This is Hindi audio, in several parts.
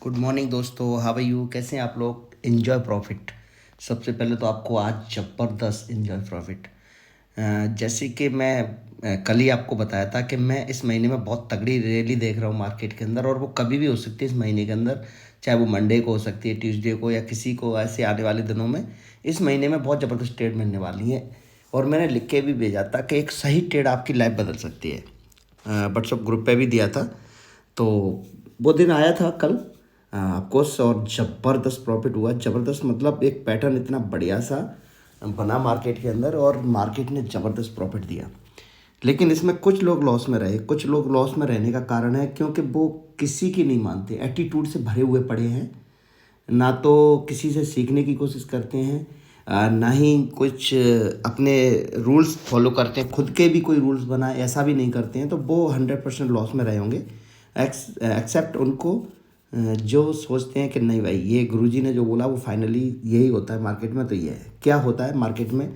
गुड मॉर्निंग दोस्तों, हाउ आर यू? कैसे हैं आप लोग? Enjoy profit. सबसे पहले तो आपको आज ज़बरदस्त एन्जॉय प्रॉफिट। जैसे कि मैं कल ही आपको बताया था कि मैं इस महीने में बहुत तगड़ी रैली देख रहा हूँ मार्केट के अंदर, और वो कभी भी हो सकती है इस महीने के अंदर। चाहे वो मंडे को हो सकती है, ट्यूसडे को, या किसी को ऐसे आने वाले दिनों में। इस महीने में बहुत ज़बरदस्त ट्रेड मिलने वाली है, और मैंने लिख के भी भेजा था कि एक सही ट्रेड आपकी लाइफ बदल सकती है। व्हाट्सएप ग्रुप पे भी दिया था। तो वो दिन आया था कल ऑफकोर्स, और ज़बरदस्त प्रॉफिट हुआ। ज़बरदस्त मतलब एक पैटर्न इतना बढ़िया सा बना मार्केट के अंदर, और मार्केट ने ज़बरदस्त प्रॉफिट दिया। लेकिन इसमें कुछ लोग लॉस में रहे। कुछ लोग लॉस में रहने का कारण है क्योंकि वो किसी की नहीं मानते, एटीट्यूड से भरे हुए पड़े हैं। ना तो किसी से सीखने की कोशिश करते हैं, ना ही कुछ अपने रूल्स फॉलो करते हैं। खुद के भी कोई रूल्स बनाए ऐसा भी नहीं करते हैं, तो वो 100% लॉस में रहे होंगे। एक्सेप्ट उनको जो सोचते हैं कि नहीं भाई, ये गुरुजी ने जो बोला वो फाइनली यही होता है मार्केट में। तो ये है क्या होता है मार्केट में।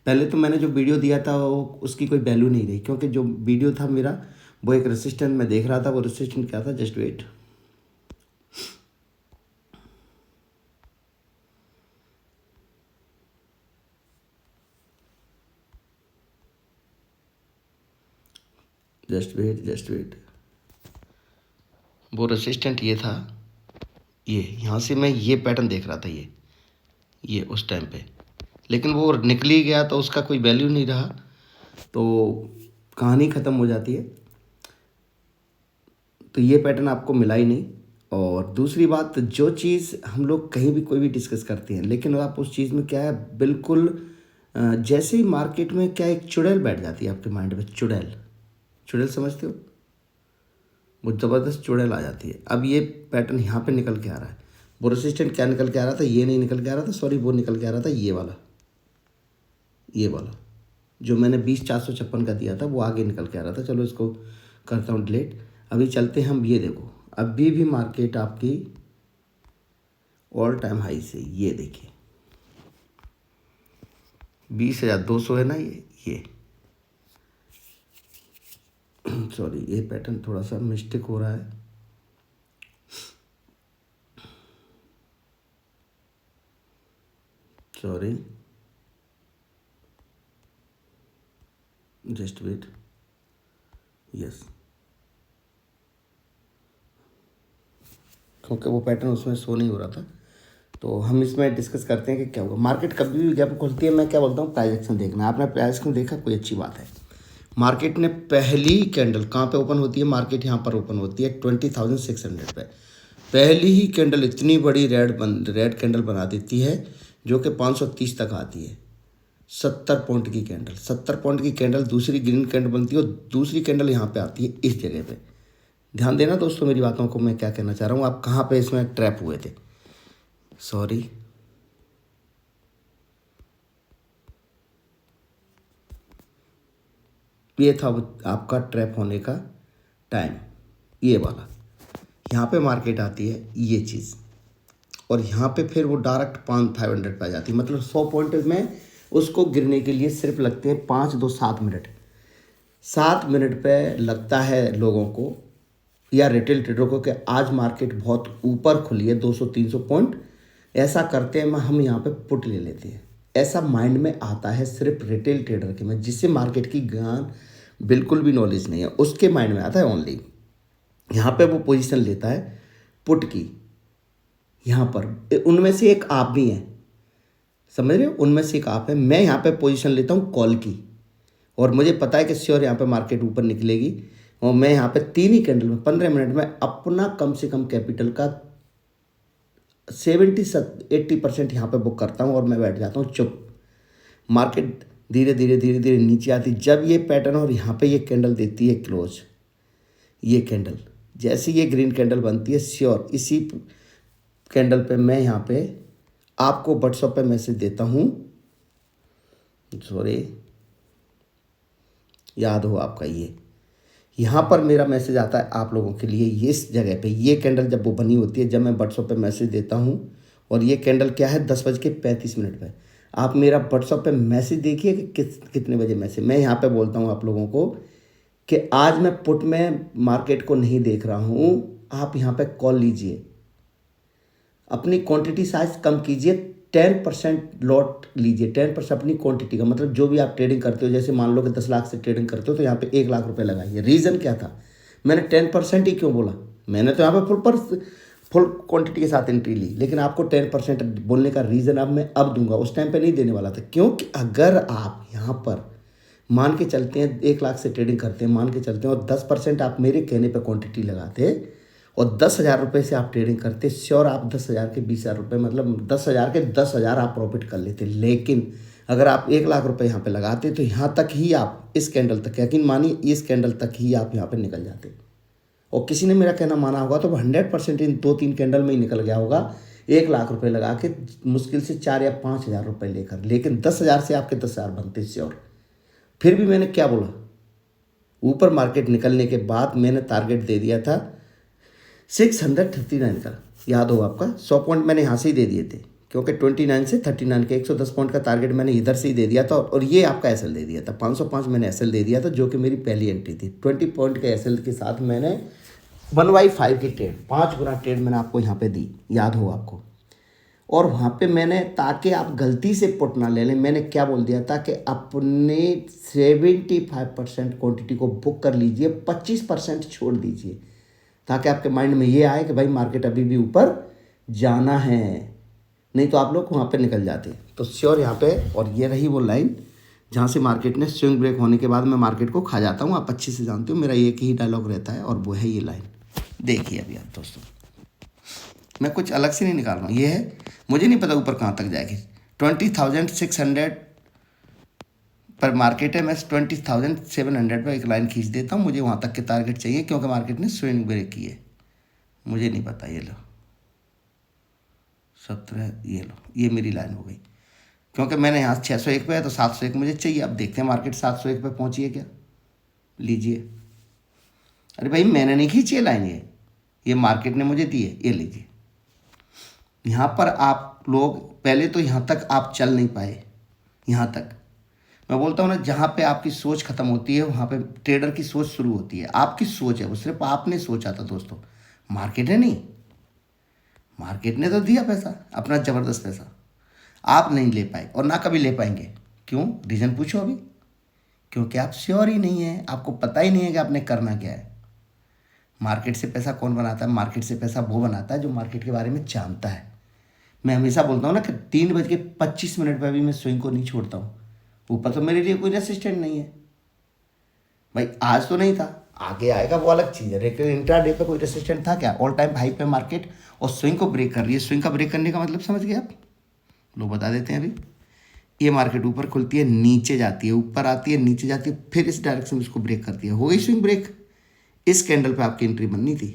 पहले तो मैंने जो वीडियो दिया था वो उसकी कोई वैल्यू नहीं रही, क्योंकि जो वीडियो था मेरा वो एक रेसिस्टेंट में देख रहा था। वो रेसिस्टेंट क्या था? Just wait. Just wait. वो रेसिस्टेंट ये था, ये यहाँ से मैं ये पैटर्न देख रहा था, ये उस टाइम पे। लेकिन वो निकल ही गया तो उसका कोई वैल्यू नहीं रहा, तो कहानी ख़त्म हो जाती है। तो ये पैटर्न आपको मिला ही नहीं। और दूसरी बात, जो चीज़ हम लोग कहीं भी कोई भी डिस्कस करते हैं, लेकिन आप उस चीज़ में क्या है बिल्कुल जैसे ही मार्केट में क्या एक चुड़ैल बैठ जाती है आपके माइंड में। चुड़ैल, चुड़ैल समझते हो? वो ज़बरदस्त चुड़ैल आ जाती है। अब ये पैटर्न यहाँ पे निकल के आ रहा है। वो रेसिस्टेंट क्या निकल के आ रहा था? ये नहीं निकल के आ रहा था, सॉरी, वो निकल के आ रहा था ये वाला जो मैंने 20,456 का दिया था, वो आगे निकल के आ रहा था। चलो इसको करता हूँ डिलीट। अभी चलते हैं हम। ये देखो, अभी भी मार्केट आपकी ऑल टाइम हाई से, ये देखिए 20,200 है ना ये सॉरी, ये पैटर्न थोड़ा सा मिस्टेक हो रहा है। Sorry, just wait. यस, क्योंकि वो पैटर्न उसमें शो नहीं हो रहा था। तो हम इसमें डिस्कस करते हैं कि क्या होगा। मार्केट कभी भी गैप खुलती है, मैं क्या बोलता हूँ, प्राइस एक्शन देखना। आपने प्राइस एक्शन देखा, कोई अच्छी बात है। मार्केट ने पहली कैंडल कहाँ पे ओपन होती है? मार्केट यहाँ पर ओपन होती है 20,600 पे। पहली ही कैंडल इतनी बड़ी रेड कैंडल बना देती है, जो कि 530 तक आती है। 70 पॉइंट की कैंडल, 70 पॉइंट की कैंडल, दूसरी ग्रीन कैंडल बनती है, और दूसरी कैंडल यहाँ पे आती है इस जगह पे। ध्यान देना दोस्तों मेरी बातों को, मैं क्या कहना चाह रहा हूँ। आप कहाँ पे इसमें ट्रैप हुए थे? सॉरी, ये था आपका ट्रैप होने का टाइम, ये वाला। यहाँ पे मार्केट आती है ये चीज़, और यहाँ पे फिर वो डायरेक्ट 500 पे आ जाती है। मतलब 100 पॉइंट में उसको गिरने के लिए सिर्फ लगते हैं 5 2 7 मिनट। 7 मिनट पे लगता है लोगों को या रिटेल ट्रेडर को कि आज मार्केट बहुत ऊपर खुली है, 200 300 पॉइंट। ऐसा करते हैं हम यहाँ पे पुट ले लेते हैं। ऐसा माइंड में आता है सिर्फ रिटेल ट्रेडर के में, जिससे मार्केट की ज्ञान बिल्कुल भी नॉलेज नहीं है, उसके माइंड में आता है ओनली। यहाँ पे वो पोजीशन लेता है पुट की। यहाँ पर उनमें से एक आप भी हैं, समझ रहे हो? उनमें से एक आप है। मैं यहाँ पे पोजीशन लेता हूँ कॉल की, और मुझे पता है कि श्योर यहाँ पे मार्केट ऊपर निकलेगी, और मैं यहाँ पे 3 ही कैंडल में 15 मिनट में अपना कम से कम कैपिटल का 70 80% यहाँ पे बुक करता हूँ, और मैं बैठ जाता हूँ चुप। मार्केट धीरे धीरे धीरे धीरे नीचे आती, जब ये पैटर्न और यहाँ पे ये कैंडल देती है क्लोज, ये कैंडल जैसे ये ग्रीन कैंडल बनती है, श्योर इसी कैंडल पे मैं यहाँ पे आपको व्हाट्सएप पे मैसेज देता हूँ। सॉरी, याद हो आपका, ये यहाँ पर मेरा मैसेज आता है आप लोगों के लिए। ये इस जगह पे ये कैंडल जब वो बनी होती है, जब मैं व्हाट्सएप पे मैसेज देता हूँ, और ये कैंडल क्या है 10:35 पे। आप मेरा व्हाट्सएप पे मैसेज देखिए कि कितने बजे मैसेज। मैं यहाँ पे बोलता हूँ आप लोगों को कि आज मैं पुट में मार्केट को नहीं देख रहा हूँ, आप यहाँ पे कॉल लीजिए। अपनी क्वांटिटी साइज कम कीजिए, 10% लॉट लीजिए, 10% अपनी क्वांटिटी का मतलब जो भी आप ट्रेडिंग करते हो, जैसे मान लो कि 10 लाख से ट्रेडिंग करते हो तो यहाँ पे 1 लाख रुपए लगाइए। रीज़न क्या था, मैंने 10% ही क्यों बोला, मैंने तो यहाँ पे फुल क्वांटिटी के साथ एंट्री ली, लेकिन आपको 10% बोलने का रीज़न अब दूंगा, उस टाइम पे नहीं देने वाला था। क्योंकि अगर आप यहाँ पर मान के चलते हैं 1 लाख से ट्रेडिंग करते हैं, मान के चलते हैं, और 10% आप मेरे कहने पे क्वांटिटी लगाते और 10,000 रुपये से आप ट्रेडिंग करते, श्योर आप 10,000 के 20,000 रुपये, मतलब 10,000 के 10,000 आप प्रॉफिट कर लेते। लेकिन अगर आप 1 लाख रुपये यहाँ पे लगाते तो यहाँ तक ही आप, इस कैंडल तक, यकीन मानिए इस कैंडल तक ही आप यहाँ पे निकल जाते। और किसी ने मेरा कहना माना होगा तो 100% इन 2-3 कैंडल में ही निकल गया होगा, 1 लाख रुपये लगा के मुश्किल से 4 या 5,000 रुपये लेकर। लेकिन 10,000 से आपके 10,000 बनते श्योर। फिर भी मैंने क्या बोला, ऊपर मार्केट निकलने के बाद मैंने टारगेट दे दिया था 639 का, याद हो आपका। 100 पॉइंट मैंने यहाँ से ही दे दिए थे, क्योंकि 29 से 39 के 110 पॉइंट का टारगेट मैंने इधर से ही दे दिया था। और ये आपका एसएल दे दिया था 505 मैंने एसएल दे दिया था, जो कि मेरी पहली एंट्री थी। 20 पॉइंट के एसएल के साथ मैंने 1/5 की ट्रेड, 5 गुना ट्रेड मैंने आपको यहाँ पे दी, याद हो आपको। और वहाँ पे मैंने, ताकि आप गलती से पुट ना ले लें, मैंने क्या बोल दिया था कि अपने 75% क्वांटिटी को बुक कर लीजिए, 25% छोड़ दीजिए, ताकि आपके माइंड में ये आए कि भाई मार्केट अभी भी ऊपर जाना है, नहीं तो आप लोग वहाँ पे निकल जाते। तो श्योर यहाँ पे, और ये रही वो लाइन जहाँ से मार्केट ने स्विंग ब्रेक होने के बाद मैं मार्केट को खा जाता हूँ। आप अच्छे से जानते हो, मेरा एक ही डायलॉग रहता है और वो है ये लाइन। देखिए अभी आप दोस्तों, मैं कुछ अलग से नहीं निकाल रहा हूँ, ये है, मुझे नहीं पता ऊपर कहाँ तक जाएगी। 20,600 पर मार्केट है, मैं 20,700 पर एक लाइन खींच देता हूँ। मुझे वहाँ तक के टारगेट चाहिए, क्योंकि मार्केट ने स्विंग ब्रेक की है। मुझे नहीं पता, ये लो 17, ये लो, ये मेरी लाइन हो गई। क्योंकि मैंने यहाँ 601 पे है तो 701 मुझे चाहिए। अब देखते हैं मार्केट 701 पे पहुँची है क्या, लीजिए। अरे भाई मैंने नहीं खींची है लाइन, ये मार्केट ने मुझे दी है, ये लीजिए। यहाँ पर आप लोग पहले तो यहाँ तक आप चल नहीं पाए, यहाँ तक मैं बोलता हूँ ना, जहाँ पे आपकी सोच खत्म होती है वहाँ पे ट्रेडर की सोच शुरू होती है। आपकी सोच है वो, सिर्फ आपने सोचा था दोस्तों, मार्केट ने नहीं। मार्केट ने तो दिया पैसा, अपना ज़बरदस्त पैसा, आप नहीं ले पाए और ना कभी ले पाएंगे। क्यों, रीज़न पूछो अभी, क्योंकि आप श्योर ही नहीं है, आपको पता ही नहीं है कि आपने करना क्या है। मार्केट से पैसा कौन बनाता है, मार्केट से पैसा वो बनाता है जो मार्केट के बारे में जानता है। मैं हमेशा बोलता हूँ ना कि 3:25 पर भी मैं स्विंग को नहीं छोड़ता हूँ। ऊपर तो मेरे लिए कोई रेसिस्टेंट नहीं है भाई, आज तो नहीं था, आगे आएगा वो अलग चीज़ है। लेकिन इंट्राडे पे कोई रेसिस्टेंट था क्या? ऑल टाइम हाई पे मार्केट और स्विंग को ब्रेक कर रही है। स्विंग का ब्रेक करने का मतलब समझ गए आप लोग? बता देते हैं अभी। ये मार्केट ऊपर खुलती है, नीचे जाती है, ऊपर आती है, नीचे जाती है, फिर इस डायरेक्शन में इसको ब्रेक करती है, हो गई स्विंग ब्रेक। इस कैंडल पे आपकी एंट्री बननी थी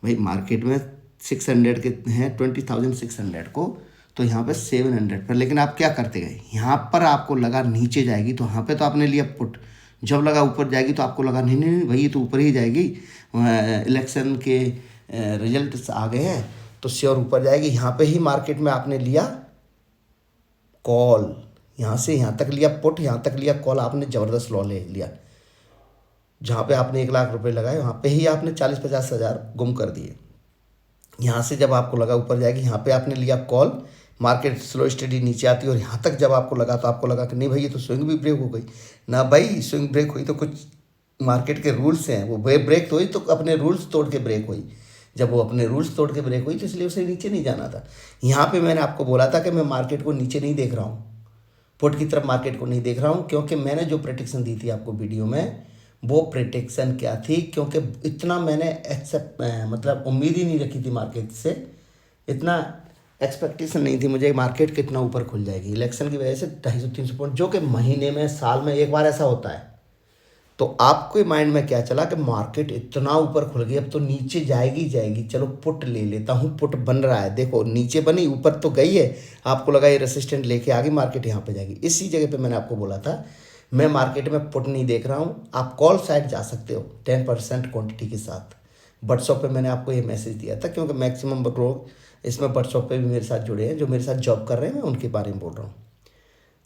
भाई। मार्केट में 600 के हैं, 20,600 को, तो यहाँ पे 700 पर। लेकिन आप क्या करते गए, यहाँ पर आपको लगा नीचे जाएगी तो यहाँ पे तो आपने लिया पुट, जब लगा ऊपर जाएगी तो आपको लगा नहीं नहीं नहीं भाई ये तो ऊपर ही जाएगी, इलेक्शन के रिजल्ट आ गए हैं तो श्योर ऊपर जाएगी। यहाँ पे ही मार्केट में आपने लिया कॉल, यहाँ से यहाँ तक लिया पुट, यहाँ तक लिया कॉल, आपने ज़बरदस्त लॉ ले लिया। जहाँ पे आपने 1 लाख रुपए लगाए वहाँ पे ही आपने 40-50 हज़ार गुम कर दिए। यहाँ से जब आपको लगा ऊपर जाएगी, यहाँ पे आपने लिया कॉल, मार्केट स्लो स्टडी नीचे आती है और यहाँ तक जब आपको लगा तो आपको लगा कि नहीं भाई ये तो स्विंग भी ब्रेक हो गई ना। भाई स्विंग ब्रेक हुई तो कुछ मार्केट के रूल्स हैं, वो ब्रेक तो हुई तो अपने रूल्स तोड़ के ब्रेक हुई। जब वो अपने रूल्स तोड़ के ब्रेक हुई तो इसलिए उसे नीचे नहीं जाना था। यहाँ पे मैंने आपको बोला था कि मैं मार्केट को नीचे नहीं देख रहा हूँ, पुट की तरफ मार्केट को नहीं देख रहा हूँ, क्योंकि मैंने जो प्रेडिक्शन दी थी आपको वीडियो में, वो प्रेडिक्शन क्या थी, क्योंकि इतना मैंने एक्सेप्ट मतलब उम्मीद ही नहीं रखी थी मार्केट से, इतना एक्सपेक्टेशन नहीं थी मुझे मार्केट कितना ऊपर खुल जाएगी। इलेक्शन की वजह से 250-300 पॉइंट, जो कि महीने में, साल में एक बार ऐसा होता है। तो आपके माइंड में क्या चला कि मार्केट इतना ऊपर खुल गई, अब तो नीचे जाएगी जाएगी, चलो पुट ले लेता हूँ। पुट बन रहा है, देखो नीचे बनी, ऊपर तो गई है, आपको लगा ये रेसिस्टेंट लेके आ गई, मार्केट यहाँ पे जाएगी। इसी जगह पे मैंने आपको बोला था मैं मार्केट में पुट नहीं देख रहा हूँ, आप कॉल साइड जा सकते हो 10% क्वांटिटी के साथ। व्हाट्सएप पे मैंने आपको ये मैसेज दिया था, क्योंकि मैक्सिमम लोग इसमें व्हाट्सएप पे भी मेरे साथ जुड़े हैं, जो मेरे साथ जॉब कर रहे हैं, मैं उनके बारे में बोल रहा हूँ।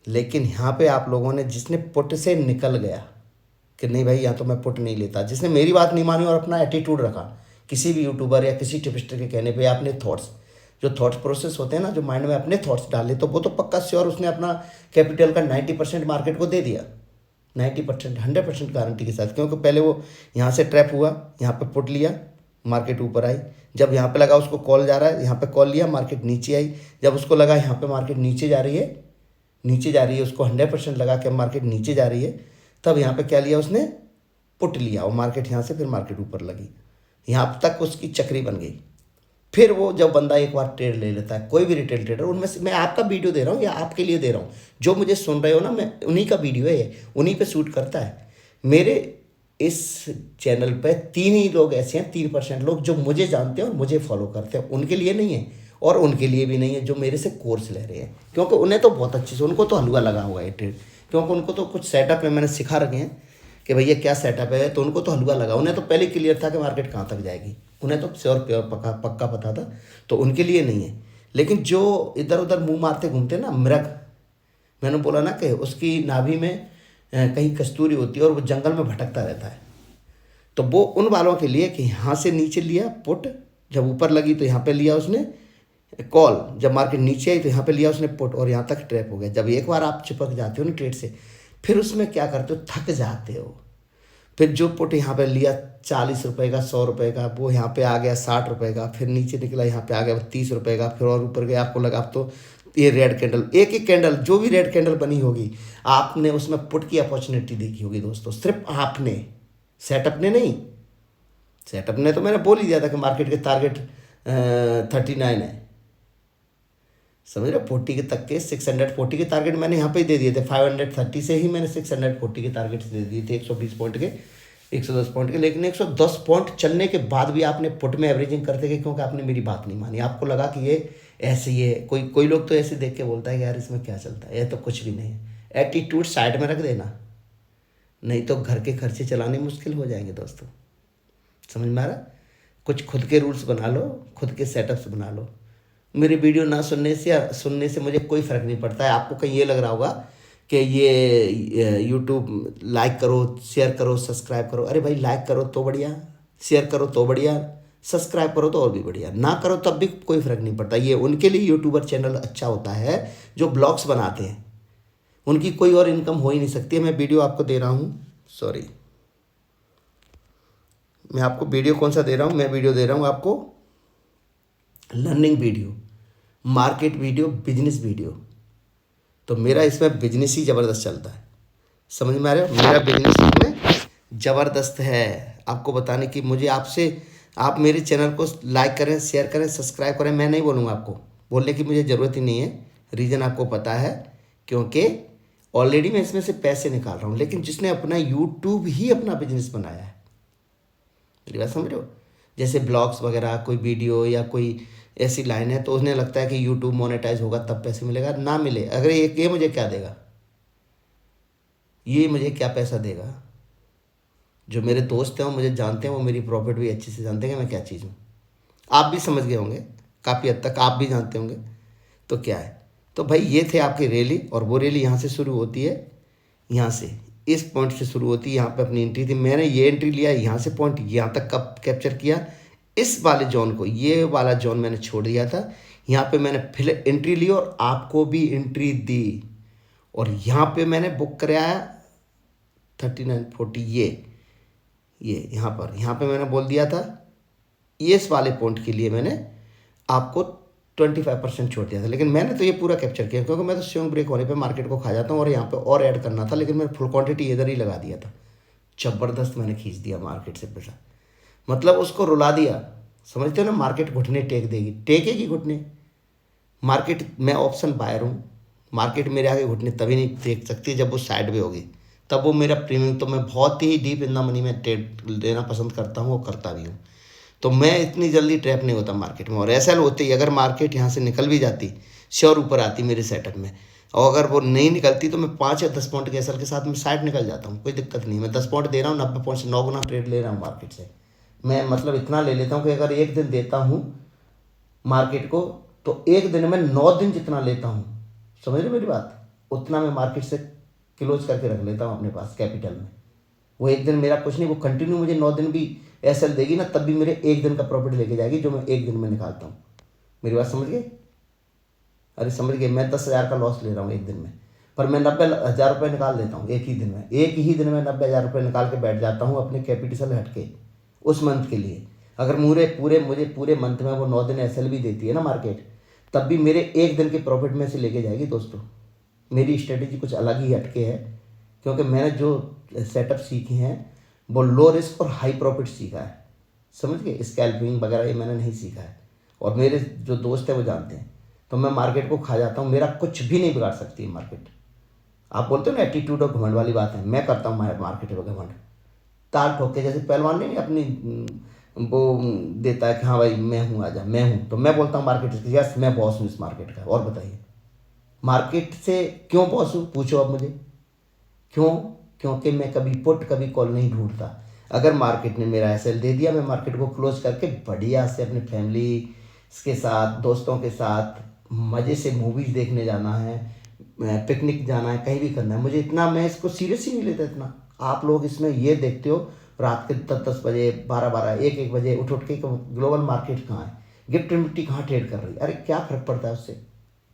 लेकिन यहाँ पे आप लोगों ने, जिसने पुट से निकल गया कि नहीं भाई यहाँ तो मैं पुट नहीं लेता, जिसने मेरी बात नहीं मानी और अपना एटीट्यूड रखा किसी भी यूट्यूबर या किसी टिपिस्टर के कहने पे या अपने थॉट्स, जो थॉट्स प्रोसेस होते हैं ना, जो माइंड में अपने थॉट्स डाले, तो वो तो पक्का श्योर उसने अपना कैपिटल का 90% मार्केट को दे दिया। 90%, 100% गारंटी के साथ। क्योंकि पहले वो यहाँ से ट्रैप हुआ, यहाँ पे पुट लिया, मार्केट ऊपर आई। जब यहाँ पे लगा उसको कॉल जा रहा है, यहाँ पे कॉल लिया, मार्केट नीचे आई। जब उसको लगा यहाँ पे मार्केट नीचे जा रही है, नीचे जा रही है, उसको 100% लगा कि मार्केट नीचे जा रही है, तब यहाँ पे क्या लिया उसने, पुट लिया, और मार्केट यहाँ से फिर मार्केट ऊपर लगी। यहाँ तक उसकी चक्री बन गई। फिर वो जब बंदा एक बार ट्रेड ले लेता है, कोई भी रिटेल ट्रेडर, उनमें से मैं आपका वीडियो दे रहा हूँ या आपके लिए दे रहा हूँ, जो मुझे सुन रहे हो ना, मैं उन्हीं का वीडियो है ये, उन्हीं पे शूट करता है। मेरे इस चैनल पे 3 ही लोग ऐसे हैं, 3% लोग जो मुझे जानते हैं और मुझे फॉलो करते हैं। उनके लिए नहीं है और उनके लिए भी नहीं है जो मेरे से कोर्स ले रहे हैं, क्योंकि उन्हें तो बहुत अच्छे से, उनको तो हलवा लगा हुआ है ट्रेड, क्योंकि उनको तो कुछ सेटअप में मैंने सिखा रखे हैं कि भैया क्या सेटअप है, तो उनको तो हलवा लगा। उन्हें तो पहले क्लियर था कि मार्केट कहाँ तक जाएगी, उन्हें तो श्योर प्योर पक्का पता था, तो उनके लिए नहीं है। लेकिन जो इधर उधर मुंह मारते घूमते हैं ना मृग, मैंने बोला ना कि उसकी नाभि में कहीं कस्तूरी होती है और वो जंगल में भटकता रहता है, तो वो उन वालों के लिए कि यहाँ से नीचे लिया पुट, जब ऊपर लगी तो यहाँ पे लिया उसने कॉल, जब मार्केट नीचे आई तो यहाँ पे लिया उसने पुट, और यहाँ तक ट्रैप हो गया। जब एक बार आप चिपक जाते हो ना ट्रेड से, फिर उसमें क्या करते हो, थक जाते हो। फिर जो पुट यहाँ पे लिया 40 रुपये का, 100 रुपये का, वो यहाँ पे आ गया 60 रुपये का, फिर नीचे निकला यहाँ पे आ गया 30 रुपये का, फिर और ऊपर गया, आपको लगा अब तो ये रेड कैंडल, एक एक कैंडल जो भी रेड कैंडल बनी होगी, आपने उसमें पुट की अपॉर्चुनिटी देखी होगी दोस्तों, सिर्फ आपने, सेटअप ने नहीं। सेटअप ने तो मैंने बोल ही दिया था कि मार्केट के टारगेट 39 है, समझ रहे, 40 के तक के 640 के टारगेट मैंने यहाँ पे ही दे दिए थे। 530 से ही मैंने 640 के टारगेट दे दिए थे, 120 पॉइंट के, 110 पॉइंट के। लेकिन 110 पॉइंट चलने के बाद भी आपने पुट में एवरेजिंग करते गए, क्योंकि आपने मेरी बात नहीं मानी। आपको लगा कि ये ऐसे ही है, कोई लोग तो ऐसे देख के बोलता है कि यार इसमें क्या चलता है, ये तो कुछ भी नहीं है। एटीट्यूड साइड में रख देना, नहीं तो घर के खर्चे चलाने मुश्किल हो जाएंगे दोस्तों, समझ में आ रहा। कुछ खुद के रूल्स बना लो, खुद के सेटअप्स बना लो। मेरे वीडियो ना सुनने से या सुनने से मुझे कोई फ़र्क नहीं पड़ता है। आपको कहीं ये लग रहा होगा कि ये यूट्यूब लाइक करो, शेयर करो, सब्सक्राइब करो। अरे भाई, लाइक करो तो बढ़िया, शेयर करो तो बढ़िया, सब्सक्राइब करो तो और भी बढ़िया, ना करो तब भी कोई फ़र्क नहीं पड़ता। ये उनके लिए यूट्यूबर चैनल अच्छा होता है जो ब्लॉग्स बनाते हैं, उनकी कोई और इनकम हो ही नहीं सकती है। मैं वीडियो आपको दे रहा हूँ, सॉरी, मैं आपको वीडियो कौन सा दे रहा हूँ, मैं वीडियो दे रहा हूँ आपको learning video, market video, business video. तो मेरा इसमें बिजनेस ही ज़बरदस्त चलता है, समझ में आ रहा है, मेरा बिजनेस इसमें ज़बरदस्त है। आपको बताने की मुझे आपसे, आप मेरे चैनल को लाइक करें, शेयर करें, सब्सक्राइब करें। मैं नहीं बोलूँगा, आपको बोलने की मुझे ज़रूरत ही नहीं है। रीज़न आपको पता है, क्योंकि ऑलरेडी मैं इसमें से पैसे निकाल रहा हूँ। लेकिन जिसने अपना यूट्यूब ही अपना बिजनेस बनाया है, मेरी बात समझ रहे हो, जैसे ब्लॉग्स वगैरह, कोई वीडियो या कोई ऐसी लाइन है, तो उन्हें लगता है कि यूट्यूब मोनेटाइज होगा तब पैसे मिलेगा, ना मिले। अगर ये मुझे क्या देगा, ये मुझे क्या पैसा देगा। जो मेरे दोस्त हैं वो मुझे जानते हैं, वो मेरी प्रॉफिट भी अच्छे से जानते हैं कि मैं क्या चीज़ हूँ। आप भी समझ गए होंगे काफ़ी हद तक, आप भी जानते होंगे तो क्या है। तो भाई ये थे आपकी रैली, और वो रैली यहाँ से शुरू होती है, यहाँ से इस पॉइंट से शुरू होती है। यहाँ पे अपनी एंट्री थी, मैंने ये एंट्री लिया, यहाँ से पॉइंट यहाँ तक कब कैप्चर किया, इस वाले जोन को, ये वाला जोन मैंने छोड़ दिया था। यहाँ पे मैंने फिर एंट्री ली और आपको भी एंट्री दी, और यहाँ पे मैंने बुक कराया 3940, ये यहाँ पे मैंने बोल दिया था, ये इस वाले पॉइंट के लिए मैंने आपको 25% छोड़ दिया था। लेकिन मैंने तो ये पूरा कैप्चर किया, क्योंकि मैं तो स्विंग ब्रेक होने पे मार्केट को खा जाता हूँ, और यहाँ पे और ऐड करना था, लेकिन मैंने फुल क्वांटिटी इधर ही लगा दिया था। ज़बरदस्त मैंने खींच दिया मार्केट से पैसा, मतलब उसको रुला दिया। समझते हो ना, मार्केट घुटने टेक देगी, टेकेगी घुटने। मार्केट, मैं ऑप्शन बायर हूँ, मार्केट मेरे आगे घुटने तभी नहीं टेक सकती जब वो साइड में होगी, तब वो मेरा प्रीमियम। तो मैं बहुत ही डीप इन द मनी में ट्रेड लेना पसंद करता हूँ और करता भी हूँ। तो मैं इतनी जल्दी ट्रैप नहीं होता मार्केट में, और ऐसा होते ही अगर मार्केट यहाँ से निकल भी जाती, श्योर ऊपर आती मेरे सेटअप में, और अगर वो नहीं निकलती तो मैं 5 या 10 पॉइंट के एसएल के साथ मैं साइड निकल जाता हूँ, कोई दिक्कत नहीं। मैं 10 पॉइंट दे रहा हूँ, 90 पॉइंट से 9 गुना ट्रेड ले रहा हूँ मार्केट से। मैं मतलब इतना ले लेता हूँ कि अगर एक दिन देता हूँ मार्केट को, तो एक दिन में 9 दिन जितना लेता हूँ, समझ रहे मेरी बात, उतना मैं मार्केट से क्लोज करके रख लेता हूँ अपने पास कैपिटल में। वो एक दिन मेरा कुछ नहीं, वो कंटिन्यू मुझे 9 दिन भी एसएल देगी ना, तब भी मेरे एक दिन का प्रॉफिट लेके जाएगी जो मैं एक दिन में निकालता हूँ। मेरी बात समझ गए? अरे समझ गए, मैं 10,000 का लॉस ले रहा हूँ एक दिन में, पर मैं 90,000 रुपये निकाल देता हूँ एक ही दिन में। एक ही दिन में 90,000 रुपये निकाल के बैठ जाता हूँ अपने कैपिटल हट के उस मंथ के लिए। अगर मुझे पूरे मंथ में वो 9 दिन एसएल भी देती है ना मार्केट, तब भी मेरे एक दिन के प्रॉफिट में से लेके जाएगी दोस्तों। मेरी स्ट्रेटेजी कुछ अलग ही हटके है, क्योंकि मैंने जो सेटअप सीखे हैं वो लो रिस्क और हाई प्रॉफिट सीखा है। समझ गए? स्कैल्पिंग वगैरह ये मैंने नहीं सीखा है, और मेरे जो दोस्त हैं वो जानते हैं। तो मैं मार्केट को खा जाता हूँ, मेरा कुछ भी नहीं बिगाड़ सकती है मार्केट। आप बोलते हो ना एटीट्यूड और घमंड वाली बात है, मैं करता हूँ मार्केट में घमंड। ताल ठोक के, जैसे पहलवान नहीं अपनी वो देता है कि हाँ भाई मैं हूँ, आजा मैं हूँ, तो मैं बोलता हूँ मार्केट से यस मैं बॉस हूँ इस मार्केट का। और बताइए मार्केट से क्यों बॉस हूँ, पूछो अब मुझे क्यों? क्योंकि मैं कभी पुट कभी कॉल नहीं ढूंढता। अगर मार्केट ने मेरा एसएल दे दिया, मैं मार्केट को क्लोज करके बढ़िया से अपनी फैमिली के साथ, दोस्तों के साथ मज़े से मूवीज़ देखने जाना है, पिकनिक जाना है, कहीं भी करना है मुझे। इतना मैं इसको सीरियस ही नहीं लेता इतना। आप लोग इसमें ये देखते हो रात के 10-10 बजे, 12-12, 1-1 बजे उठ के ग्लोबल मार्केट कहाँ है, गिफ्ट निफ्टी कहाँ ट्रेड कर रही है। अरे क्या फ़र्क पड़ता है उससे?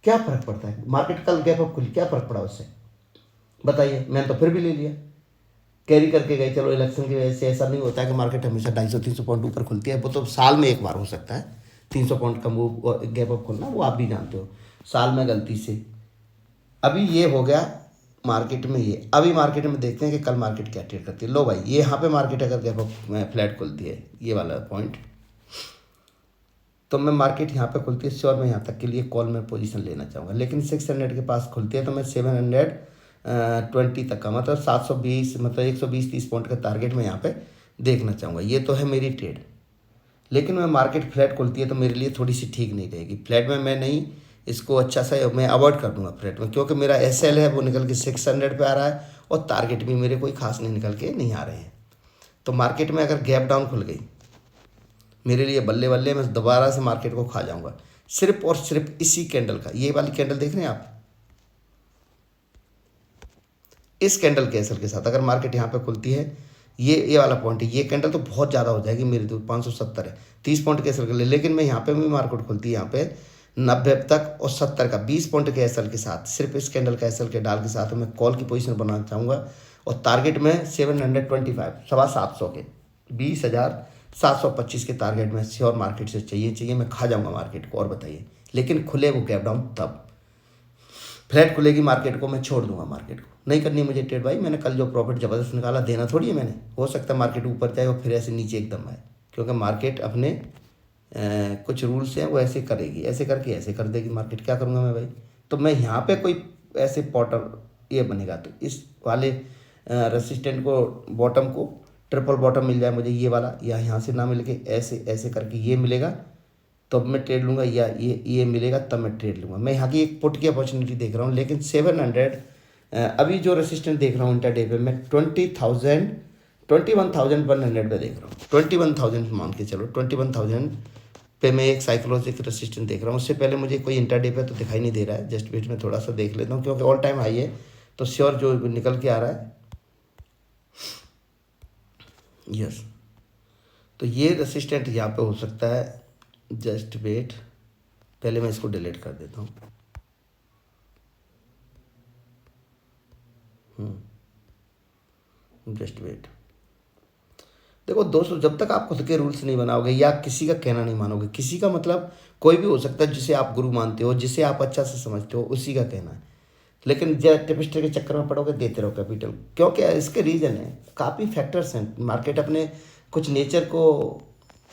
क्या फ़र्क पड़ता है? मार्केट कल गैप अप खुली, क्या फ़र्क पड़ा उससे? बताइए। मैंने तो फिर भी ले लिया, कैरी करके गए। चलो इलेक्शन की वजह से ऐसा नहीं होता है कि मार्केट हमेशा 250-300 पॉइंट ऊपर खुलती है, वो तो साल में एक बार हो सकता है 300 पॉइंट का मूव गैप अप खुलना, वो आप भी जानते हो, साल में गलती से। अभी ये हो गया मार्केट में ये। अभी मार्केट में देखते हैं कि कल मार्केट क्या ट्रेड करती है। लो भाई, ये यहाँ पे मार्केट अगर गैप अप फ्लैट खुलती है, ये वाला पॉइंट, तो मैं मार्केट यहाँ पे खुलती है श्योर मैं यहाँ तक के लिए कॉल में पोजीशन लेना चाहूँगा। लेकिन 600 के पास खुलती है तो मैं 720 तक का, मतलब 720, मतलब 120-30 पॉइंट का टारगेट मैं यहाँ पे देखना चाहूँगा। ये तो है मेरी ट्रेड। लेकिन मैं मार्केट फ्लैट खुलती है तो मेरे लिए थोड़ी सी ठीक नहीं रहेगी। फ्लैट में मैं नहीं, इसको अच्छा सा मैं अवॉइड कर दूँगा फ्लैट में, क्योंकि मेरा एसएल है वो निकल के 600 पे आ रहा है और टारगेट भी मेरे कोई खास नहीं निकल के नहीं आ रहे हैं। तो मार्केट में अगर गैप डाउन खुल गई मेरे लिए बल्ले बल्ले, मैं दोबारा से मार्केट को खा जाऊंगा। सिर्फ और सिर्फ इसी कैंडल का, ये वाली कैंडल देख रहे हैं आप, इस कैंडल के असर के साथ अगर मार्केट यहाँ पे खुलती है, ये वाला पॉइंट है, ये कैंडल तो बहुत ज़्यादा हो जाएगी मेरी, तो 570 है, 30 पॉइंट के असर के लिए। लेकिन मैं यहाँ पे भी मार्केट खुलती है यहाँ पे 90 तक और 70 का 20 पॉइंट के एसएल के साथ, सिर्फ इस कैंडल का एसएल के डाल के साथ मैं कॉल की पोजीशन बनाना चाहूँगा। और टारगेट में 725, 750 के 20,725 के टारगेट में श्योर मार्केट से चाहिए मैं खा जाऊँगा मार्केट को। और बताइए, लेकिन खुले वो गैप डाउन, तब फ्लैट खुलेगी मार्केट को मैं छोड़ दूंगा, मार्केट को नहीं करनी मुझे ट्रेड भाई। मैंने कल जो प्रॉफिट ज़बरदस्त निकाला, देना थोड़ी है मैंने। हो सकता है मार्केट ऊपर जाए और फिर ऐसे नीचे एकदम आए, क्योंकि मार्केट अपने कुछ रूल्स हैं वो ऐसे करेगी, ऐसे करके ऐसे कर देगी मार्केट। क्या करूँगा मैं भाई? तो मैं यहाँ पे कोई ऐसे पॉटर ये बनेगा तो इस वाले रेसिस्टेंट को, बॉटम को ट्रिपल बॉटम मिल जाए मुझे ये वाला, या यहाँ से ना मिल के ऐसे ऐसे करके ये मिलेगा तब मैं ट्रेड लूँगा, या ये मिलेगा तब मैं ट्रेड लूँगा। मैं यहाँ की एक पुट की अपॉर्चुनिटी देख रहा हूँ। लेकिन 700 अभी जो रेसिस्टेंट देख रहा हूँ इंटरडे पे, मैं 21,100 पे देख रहा हूँ। 21,000 मान के चलो, 21,000 पे मैं एक साइकोलॉजिकल रेसिस्टेंट देख रहा हूँ। उससे पहले मुझे कोई इंटरडे पे तो दिखाई नहीं दे रहा है, जस्ट वेट में थोड़ा सा देख लेता हूँ, क्योंकि ऑल टाइम हाई है तो श्योर जो निकल के आ रहा है यस। तो ये रेसिस्टेंट यहाँ पे हो सकता है, जस्ट वेट, पहले मैं इसको डिलीट कर देता हूँ। Just wait. देखो दोस्तों, जब तक आप खुद के रूल्स नहीं बनाओगे या किसी का कहना नहीं मानोगे, किसी का मतलब कोई भी हो सकता है जिसे आप गुरु मानते हो, जिसे आप अच्छा से समझते हो, उसी का कहना है। लेकिन जब टिपिस्टर के चक्कर में पड़ोगे, देते रहो कैपिटल, क्योंकि इसके रीज़न है, काफ़ी फैक्टर्स हैं। मार्केट अपने कुछ नेचर को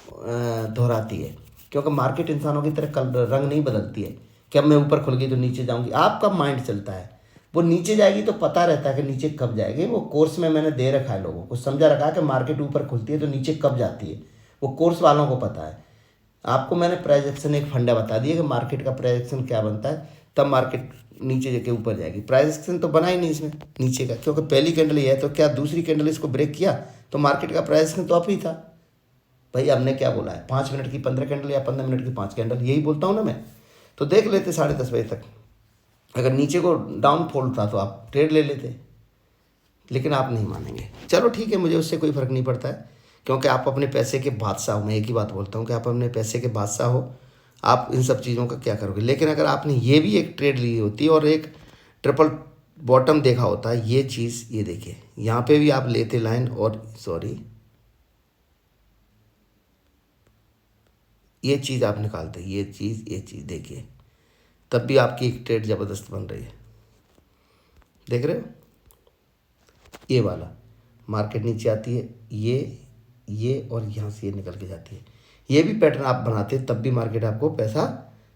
दोहराती है, क्योंकि मार्केट इंसानों की तरह कल रंग नहीं बदलती है कि अब मैं ऊपर खुल गई तो नीचे जाऊंगी। आपका माइंड चलता है, वो नीचे जाएगी तो पता रहता है कि नीचे कब जाएगी। वो कोर्स में मैंने दे रखा है, लोगों को समझा रखा है कि मार्केट ऊपर खुलती है तो नीचे कब जाती है, वो कोर्स वालों को पता है। आपको मैंने प्राइजेक्शन एक फंडा बता दिया कि मार्केट का प्राइजेक्शन क्या बनता है, तब मार्केट नीचे जाके ऊपर जाएगी। प्राइजेक्शन तो बना ही नहीं इसमें नीचे का, क्योंकि पहली कैंडल ये है, तो क्या दूसरी कैंडल इसको ब्रेक किया तो मार्केट का प्राइजेक्शन तो अप ही था। भाई हमने क्या बोला है, 5 मिनट की 15 कैंडल या 15 मिनट की 5 कैंडल, यही बोलता हूँ ना मैं। तो देख लेते 10:30 बजे तक, अगर नीचे को डाउनफॉल था तो आप ट्रेड ले लेते, लेकिन आप नहीं मानेंगे। चलो ठीक है, मुझे उससे कोई फ़र्क नहीं पड़ता है, क्योंकि आप अपने पैसे के बादशाह हो। मैं एक ही बात बोलता हूँ कि आप अपने पैसे के बादशाह हो, आप इन सब चीज़ों का क्या करोगे। लेकिन अगर आपने ये भी एक ट्रेड ली होती और एक ट्रिपल बॉटम देखा होता है, ये चीज़, ये देखिए यहाँ पे भी आप लेते लाइन, और सॉरी ये चीज़ आप निकालते, ये चीज़ देखिए, तब भी आपकी एक ट्रेड ज़बरदस्त बन रही है। देख रहे हो, ये वाला मार्केट नीचे आती है, ये और यहाँ से ये निकल के जाती है। ये भी पैटर्न आप बनाते तब भी मार्केट आपको पैसा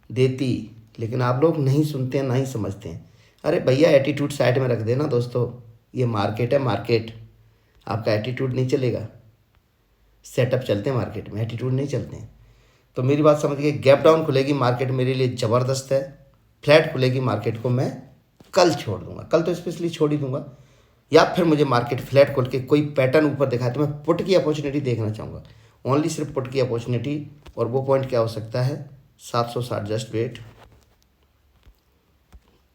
देती, लेकिन आप लोग नहीं सुनते हैं, ना ही समझते हैं। अरे भैया एटीट्यूड साइड में रख देना दोस्तों, ये मार्केट है, मार्केट, आपका एटीट्यूड नहीं चलेगा। सेटअप चलते हैं मार्केट में, एटीट्यूड नहीं चलते हैं। तो मेरी बात समझिए, गैप डाउन खुलेगी मार्केट मेरे लिए ज़बरदस्त है, फ्लैट खुलेगी मार्केट को मैं कल छोड़ दूंगा, कल तो स्पेशली छोड़ ही दूंगा। या फिर मुझे मार्केट फ्लैट खोल के कोई पैटर्न ऊपर दिखाए तो मैं पुट की अपॉर्चुनिटी देखना चाहूँगा, ओनली सिर्फ पुट की अपॉर्चुनिटी। और वो पॉइंट क्या हो सकता है, 760, जस्ट वेट,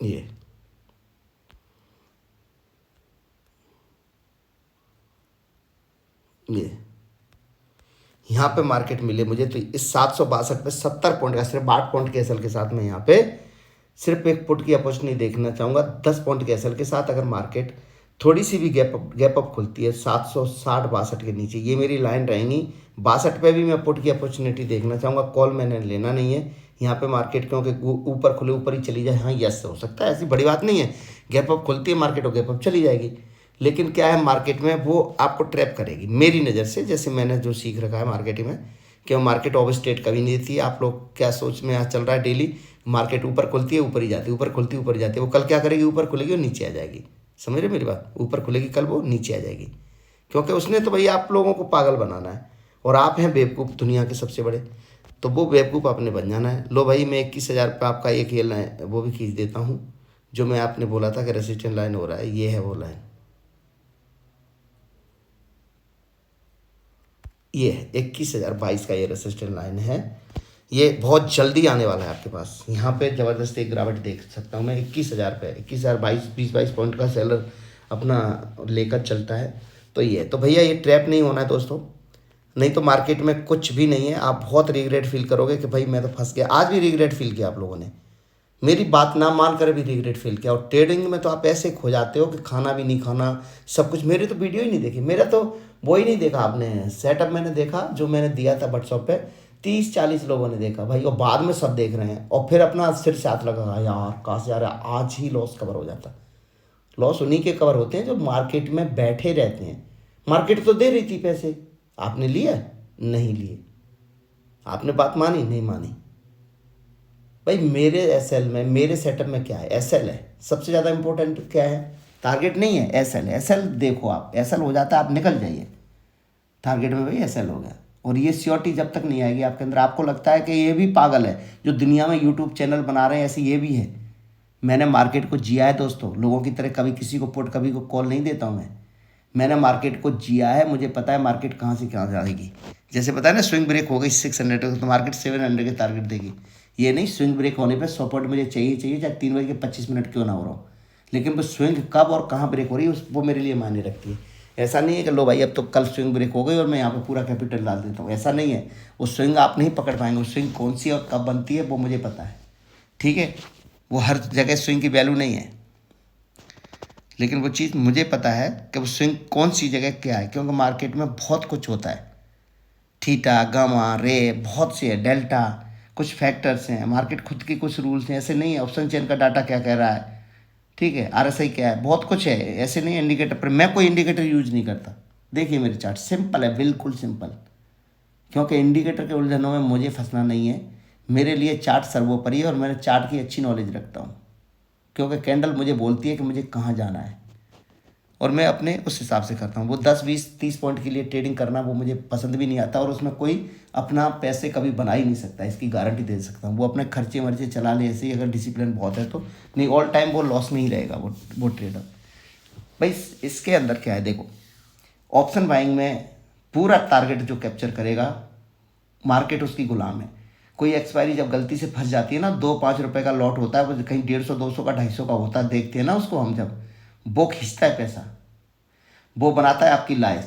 ये यहाँ पे मार्केट मिले मुझे तो इस 762 पे 70 पॉइंट का सिर्फ 8 पॉइंट के एसएल के साथ मैं यहाँ पे सिर्फ एक पुट की अपॉर्चुनिटी देखना चाहूँगा 10 पॉइंट के एसएल के साथ। अगर मार्केट थोड़ी सी भी गैप अप खुलती है 760-62 के नीचे, ये मेरी लाइन रहेंगी। 62 पे भी मैं पुट की अपॉर्चुनिटी देखना चाहूँगा, कॉल मैंने लेना नहीं है यहाँ पे मार्केट, क्योंकि ऊपर खुले ऊपर ही चली जाए, हाँ यस हो सकता है, ऐसी बड़ी बात नहीं है। गैप अप खुलती है मार्केट और गैप अप चली जाएगी, लेकिन क्या है मार्केट में वो आपको ट्रैप करेगी मेरी नज़र से, जैसे मैंने जो सीख रखा है मार्केटिंग में कि मार्केट ओवर स्टेट कभी नहीं देती है। आप लोग क्या सोच में आज चल रहा है, डेली मार्केट ऊपर खुलती है ऊपर ही जाती है, ऊपर खुलती है ऊपर ही जाती है। वो कल क्या करेगी, ऊपर खुलेगी और नीचे आ जाएगी। समझ रहे मेरी बात, ऊपर खुलेगी कल वो नीचे आ जाएगी, क्योंकि उसने तो भैया आप लोगों को पागल बनाना है, और आप हैं बेवकूफ़ दुनिया के सबसे बड़े, तो वो बेवकूफ़ आपने बन जाना है। लो भाई, मैं 21,000 पे आपका एक ये लाइन वो भी खींच देता हूँ, जो मैं आपने बोला था कि रेसिस्टेंट लाइन हो रहा है, ये है वो लाइन, ये है 21,022 का ये रेसिस्टेंट लाइन है। ये बहुत जल्दी आने वाला है आपके पास, यहाँ पे ज़बरदस्त एक गिरावट देख सकता हूँ मैं 21,000 पे, 21,022 20-22 पॉइंट का सेलर अपना लेकर चलता है। तो ये तो भैया ये ट्रैप नहीं होना है दोस्तों, नहीं तो मार्केट में कुछ भी नहीं है। आप बहुत रिग्रेट फील करोगे कि भाई मैं तो फंस गया। आज भी रिग्रेट फील किया आप लोगों ने, मेरी बात ना मान कर भी रिग्रेट फील किया। और ट्रेडिंग में तो आप ऐसे खो जाते हो कि खाना भी नहीं खाना, सब कुछ। मेरी तो वीडियो ही नहीं देखी, मेरा तो वो ही नहीं देखा आपने, सेटअप मैंने देखा जो मैंने दिया था व्हाट्सअप पे, 30-40 लोगों ने देखा भाई, और बाद में सब देख रहे हैं, और फिर अपना सिर से हाथ लगा, यार कहाँ से आ रहा है, आज ही लॉस कवर हो जाता। लॉस उन्हीं के कवर होते हैं जो मार्केट में बैठे रहते हैं। मार्केट तो दे रही थी पैसे, आपने लिया नहीं लिए, आपने बात मानी नहीं मानी। भाई मेरे एसएल में, मेरे सेटअप में क्या है, एसएल है सबसे ज़्यादा इंपॉर्टेंट। क्या है, टारगेट नहीं है, एसएल है। एसएल देखो, आप एसएल हो जाता है आप निकल जाइए टारगेट में, भाई एसएल हो गया। और ये श्योरिटी जब तक नहीं आएगी आपके अंदर, आपको लगता है कि ये भी पागल है जो दुनिया में यूट्यूब चैनल बना रहे हैं, ऐसे ये भी है। मैंने मार्केट को जिया है दोस्तों, लोगों की तरह कभी किसी को पुट कभी को कॉल नहीं देता हूँ मैंने मार्केट को जिया है, मुझे पता है मार्केट कहाँ से कहाँ जाएगी। जैसे पता है ना, स्विंग ब्रेक हो गई 600 तो मार्केट 700 के टारगेट देगी। ये नहीं, स्विंग ब्रेक होने पे सपोर्ट मुझे चाहिए चाहे 3 बज के 25 मिनट क्यों ना हो रहा हो, लेकिन वो स्विंग कब और कहाँ ब्रेक हो रही है वो मेरे लिए मायने रखती है। ऐसा नहीं है कि लो भाई अब तो कल स्विंग ब्रेक हो गई और मैं यहाँ पे पूरा कैपिटल डाल देता हूँ, ऐसा नहीं है। वो स्विंग आप नहीं पकड़ पाएंगे, वो स्विंग कौन सी और कब बनती है वो मुझे पता है, ठीक है। वो हर जगह स्विंग की वैल्यू नहीं है, लेकिन वो चीज़ मुझे पता है कि वो स्विंग कौन सी जगह क्या है, क्योंकि मार्केट में बहुत कुछ होता है, थीटा गामा रे बहुत से है, डेल्टा, कुछ फैक्टर्स हैं, मार्केट खुद की कुछ रूल्स हैं। ऐसे नहीं है ऑप्शन चेन का डाटा क्या कह रहा है, ठीक है, आरएसआई क्या है, बहुत कुछ है। ऐसे नहीं इंडिकेटर पर, मैं कोई इंडिकेटर यूज नहीं करता। देखिए मेरे चार्ट सिंपल है, बिल्कुल सिंपल, क्योंकि इंडिकेटर के उलझनों में मुझे फंसना नहीं है। मेरे लिए चार्ट सर्वोपरि है, और मैंने चार्ट की अच्छी नॉलेज रखता हूँ, क्योंकि कैंडल मुझे बोलती है कि मुझे कहाँ जाना है, और मैं अपने उस हिसाब से करता हूँ। वो 10-20-30 पॉइंट के लिए ट्रेडिंग करना वो मुझे पसंद भी नहीं आता, और उसमें कोई अपना पैसे कभी बना ही नहीं सकता, इसकी गारंटी दे सकता हूँ। वो अपने खर्चे वर्चे चला ले ऐसे ही, अगर डिसिप्लिन बहुत है तो, नहीं ऑल टाइम वो लॉस में ही रहेगा वो ट्रेडर। भाई इसके अंदर क्या है देखो, ऑप्शन बाइंग में पूरा टारगेट जो कैप्चर करेगा, मार्केट उसकी गुलाम है। कोई एक्सपायरी जब गलती से फंस जाती है ना, 2-5 रुपये का लॉट होता है, वो कहीं 150-200 का 250 का होता है, देखते हैं ना उसको हम, जब वो खींचता है पैसा, वो बनाता है आपकी लाइफ,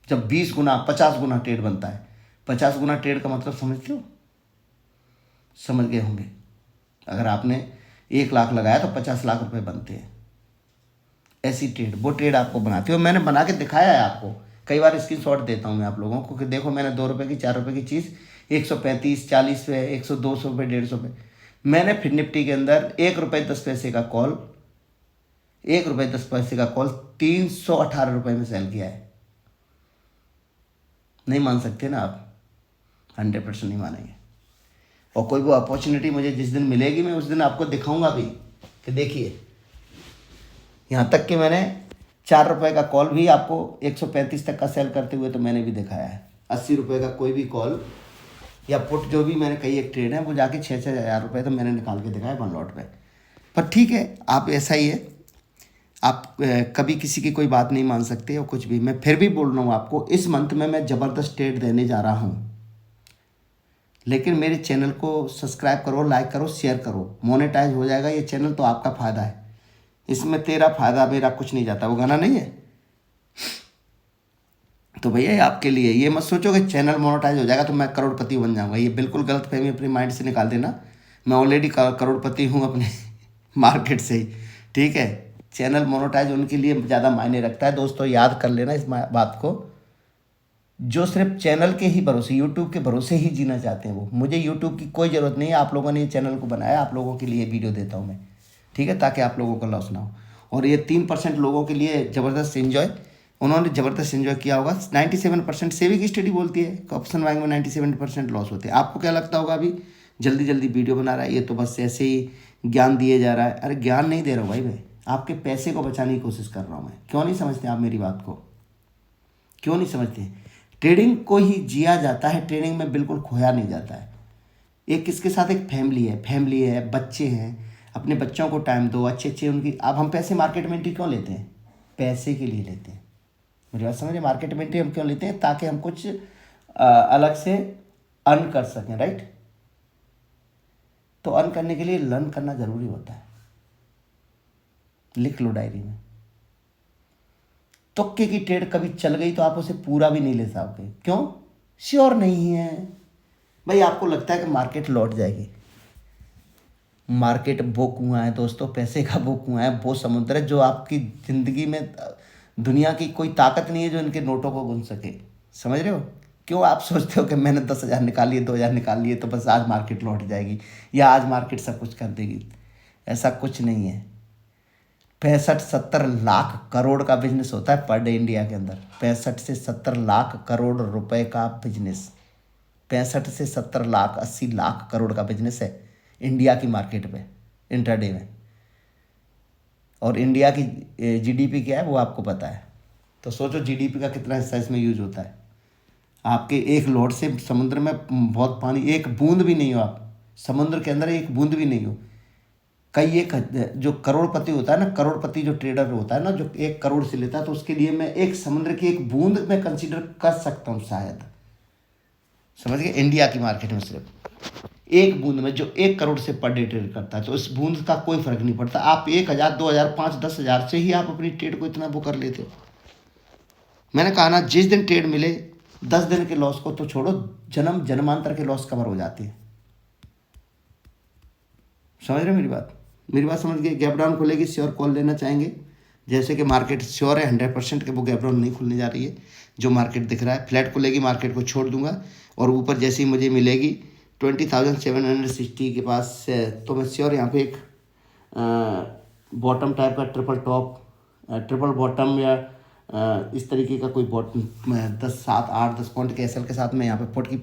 जब 20 गुना 50 गुना ट्रेड बनता है, 50 गुना ट्रेड का मतलब समझते हो? समझ गए होंगे। अगर आपने 1 लाख लगाया तो 50 लाख रुपए बनते हैं। ऐसी ट्रेड, वो ट्रेड आपको बनाती हो। मैंने बना के दिखाया है आपको, कई बार स्क्रीनशॉट देता हूँ मैं आप लोगों को कि देखो मैंने 2 रुपये की 4 रुपये की चीज़ 135 40 पे 100 200 पे 150 पे मैंने फिर निफ्टी के अंदर 1 रुपये 10 पैसे का कॉल 1 रुपये 10 पैसे का कॉल 318 रुपये में सेल किया है। नहीं मान सकते ना आप? 100% नहीं मानेंगे। और कोई वो अपॉर्चुनिटी मुझे जिस दिन मिलेगी मैं उस दिन आपको दिखाऊंगा भी कि देखिए, यहाँ तक कि मैंने 4 रुपये का कॉल भी आपको 135 तक का सेल करते हुए तो मैंने भी दिखाया है। 80 रुपये का कोई भी कॉल या पुट जो भी मैंने कई एक ट्रेड है वो जाके 6,000 रुपये तो मैंने निकाल के दिखाया 1 लॉट पे। पर ठीक है, आप ऐसा ही है, आप कभी किसी की कोई बात नहीं मान सकते और कुछ भी। मैं फिर भी बोल रहा हूँ आपको, इस मंथ में मैं ज़बरदस्त ट्रेड देने जा रहा हूँ। लेकिन मेरे चैनल को सब्सक्राइब करो, लाइक करो, शेयर करो। मोनेटाइज हो जाएगा ये चैनल तो आपका फ़ायदा है, इसमें तेरा फायदा मेरा कुछ नहीं जाता। वो गाना नहीं है? तो भैया ये आपके लिए, ये मत सोचो कि चैनल मोनेटाइज हो जाएगा तो मैं करोड़पति बन जाऊंगा। ये बिल्कुल गलत फहमी अपने माइंड से निकाल देना। मैं ऑलरेडी करोड़पति हूँ अपने मार्केट से ही, ठीक है। चैनल मोनेटाइज उनके लिए ज़्यादा मायने रखता है। दोस्तों याद कर लेना इस बात को, जो सिर्फ चैनल के ही भरोसे, यूट्यूब के भरोसे ही जीना चाहते हैं वो। मुझे यूट्यूब की कोई ज़रूरत नहीं है। आप लोगों ने ये चैनल को बनाया, आप लोगों के लिए वीडियो देता हूँ मैं, ठीक है, ताकि आप लोगों को लॉस ना हो। और ये 3% लोगों के लिए ज़बरदस्त इन्जॉय, उन्होंने ज़बरदस्त इन्जॉय किया होगा। 97% सेविंग स्टडी बोलती है कि ऑप्शन बैंक में 97% लॉस होते हैं। आपको क्या लगता होगा अभी जल्दी जल्दी वीडियो बना रहा है, ये तो बस ऐसे ही ज्ञान दिए जा रहा है। अरे ज्ञान नहीं दे रहा हूँ भाई, मैं आपके पैसे को बचाने की कोशिश कर रहा हूँ मैं। क्यों नहीं समझते आप मेरी बात को? क्यों नहीं समझते? ट्रेडिंग को ही जिया जाता है, ट्रेडिंग में बिल्कुल खोया नहीं जाता है। एक किसके साथ, एक फैमिली है, बच्चे हैं, अपने बच्चों को टाइम दो, अच्छे अच्छे उनकी। अब हम पैसे मार्केट में एंट्री क्यों लेते हैं? पैसे के लिए लेते हैं। मेरी बात समझे? मार्केट में एंट्री हम क्यों लेते हैं? ताकि हम कुछ अलग से अर्न कर सकें, राइट। तो अर्न करने के लिए लर्न करना ज़रूरी होता है। लिख लो डायरी में। तुक्के की ट्रेड कभी चल गई तो आप उसे पूरा भी नहीं ले सकते। क्यों? श्योर नहीं है भाई। आपको लगता है कि मार्केट लौट जाएगी। मार्केट वो कुआं है दोस्तों, पैसे का वो कुआं है, वो समुद्र है जो आपकी ज़िंदगी में दुनिया की कोई ताकत नहीं है जो इनके नोटों को गुन सके। समझ रहे हो? क्यों आप सोचते हो कि मैंने 10,000 निकाल लिए, 2,000 निकाल लिए तो बस आज मार्केट लौट जाएगी या आज मार्केट सब कुछ कर देगी? ऐसा कुछ नहीं है। 65-70 लाख करोड़ का बिजनेस होता है पर डे इंडिया के अंदर। 65 से 70 लाख करोड़ रुपए का बिजनेस, 65 से 70 लाख 80 लाख करोड़ का बिजनेस है इंडिया की मार्केट पे इंट्राडे में। और इंडिया की जीडीपी क्या है वो आपको पता है। तो सोचो जीडीपी का कितना हिस्सा इसमें यूज होता है। आपके एक लोट से समुद्र में बहुत पानी, एक बूंद भी नहीं हो आप समुद्र के अंदर, एक बूंद भी नहीं हो। कई एक जो करोड़पति होता है ना, करोड़पति जो ट्रेडर होता है ना, जो 1 करोड़ से लेता है, तो उसके लिए मैं एक समुद्र की एक बूंद में कंसीडर कर सकता हूँ शायद। समझ गए? इंडिया की मार्केट में सिर्फ एक बूंद में जो 1 करोड़ से पर डे ट्रेड करता है, तो इस बूंद का कोई फर्क नहीं पड़ता। आप 1,000 2,000 5 10,000 से ही आप अपनी ट्रेड को इतना वो कर लेते हो। मैंने कहा ना, जिस दिन ट्रेड मिले 10 दिन के लॉस को तो छोड़ो, जन्म जन्मांतर के लॉस कवर हो जाते हैं। समझ रहे हो मेरी बात? मेरी बात समझ गए? गैप डाउन खुलेगी, श्योर कॉल लेना चाहेंगे। जैसे कि मार्केट श्योर है 100% के वो गैप डाउन नहीं खुलने जा रही है। जो मार्केट दिख रहा है फ्लैट खुलेगी, मार्केट को छोड़ दूंगा और ऊपर जैसे ही मुझे मिलेगी 20,760 के पास से, तो मैं श्योर यहाँ पे एक बॉटम टाइप का ट्रिपल टॉप, ट्रिपल बॉटम या इस तरीके का कोई 10 पॉइंट के एसएल के साथ मैं यहाँ पे पुट की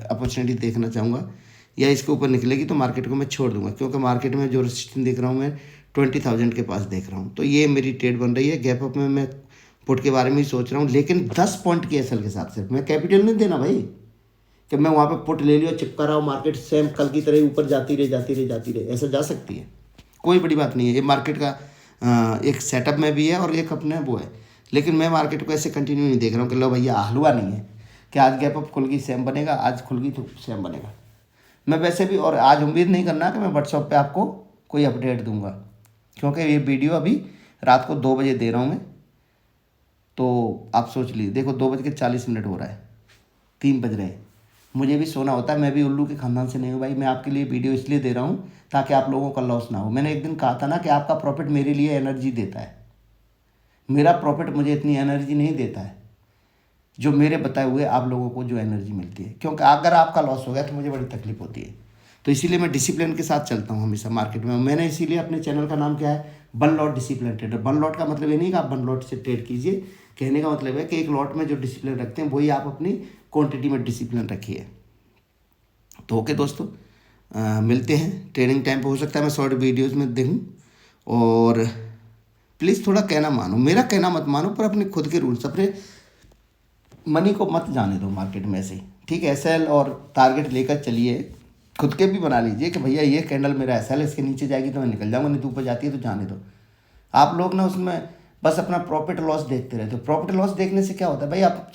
अपॉर्चुनिटी देखना चाहूँगा। या इसके ऊपर निकलेगी तो मार्केट को मैं छोड़ दूंगा, क्योंकि मार्केट में जो रेजिस्टेंस देख रहा हूँ मैं 20,000 के पास देख रहा हूँ। तो ये मेरी ट्रेड बन रही है। गैप अप में मैं पुट के बारे में ही सोच रहा हूँ, लेकिन 10 पॉइंट के एसएल के साथ। सिर्फ मैं कैपिटल नहीं देना भाई कि मैं वहाँ पे पुट ले लिया, चिपका रहा हूँ, मार्केट सेम कल की तरह ऊपर जाती रहे। ऐसा जा सकती है, कोई बड़ी बात नहीं है। ये मार्केट का एक सेटअप में भी है और एक अपने वो है। लेकिन मैं मार्केट को ऐसे कंटिन्यू नहीं देख रहा हूँ कि लो भैया हलवा नहीं है कि आज गैप अप खुल गई सेम बनेगा, आज खुल गई तो सेम बनेगा। मैं वैसे भी, और आज उम्मीद नहीं करना कि मैं व्हाट्सएप पे आपको कोई अपडेट दूंगा, क्योंकि ये वीडियो अभी रात को 2 बजे दे रहा हूँ मैं। तो आप सोच लीजिए, देखो 2:40 हो रहा है, 3 बज रहे हैं, मुझे भी सोना होता है, मैं भी उल्लू के खानदान से नहीं हूँ भाई। मैं आपके लिए वीडियो इसलिए दे रहा हूँ ताकि आप लोगों का लॉस ना हो। मैंने एक दिन कहा था ना कि आपका प्रॉफिट मेरे लिए एनर्जी देता है, मेरा प्रॉफिट मुझे इतनी एनर्जी नहीं देता है जो मेरे बताए हुए आप लोगों को जो एनर्जी मिलती है, क्योंकि अगर आपका लॉस हो गया तो मुझे बड़ी तकलीफ होती है। तो इसीलिए मैं डिसिप्लिन के साथ चलता हूँ हमेशा मार्केट में। मैंने इसीलिए अपने चैनल का नाम क्या है, one lot discipline trader. One lot का मतलब ये नहीं कि आप वन लॉट से ट्रेड कीजिए, कहने का मतलब है कि एक लॉट में जो डिसिप्लिन रखते हैं वही आप अपनी क्वांटिटी में डिसिप्लिन रखिए। तो ओके दोस्तों, मिलते हैं ट्रेडिंग टाइम पे। हो सकता है मैं शॉर्ट वीडियोज़ में देखूँ, और प्लीज़ थोड़ा कहना मानो, मेरा कहना मत मानो, पर अपने खुद के रूल्स, अपने मनी को मत जाने दो मार्केट में ऐसे ही, ठीक है। एसएल और टारगेट लेकर चलिए, खुद के भी बना लीजिए कि भैया ये कैंडल मेरा एसएल है, इसके नीचे जाएगी तो मैं निकल जाऊँगा, नहीं तो ऊपर जाती है तो जाने दो। आप लोग ना उसमें बस अपना प्रॉफिट लॉस देखते रहते हो। प्रॉफिट लॉस देखने से क्या होता है भाई, आप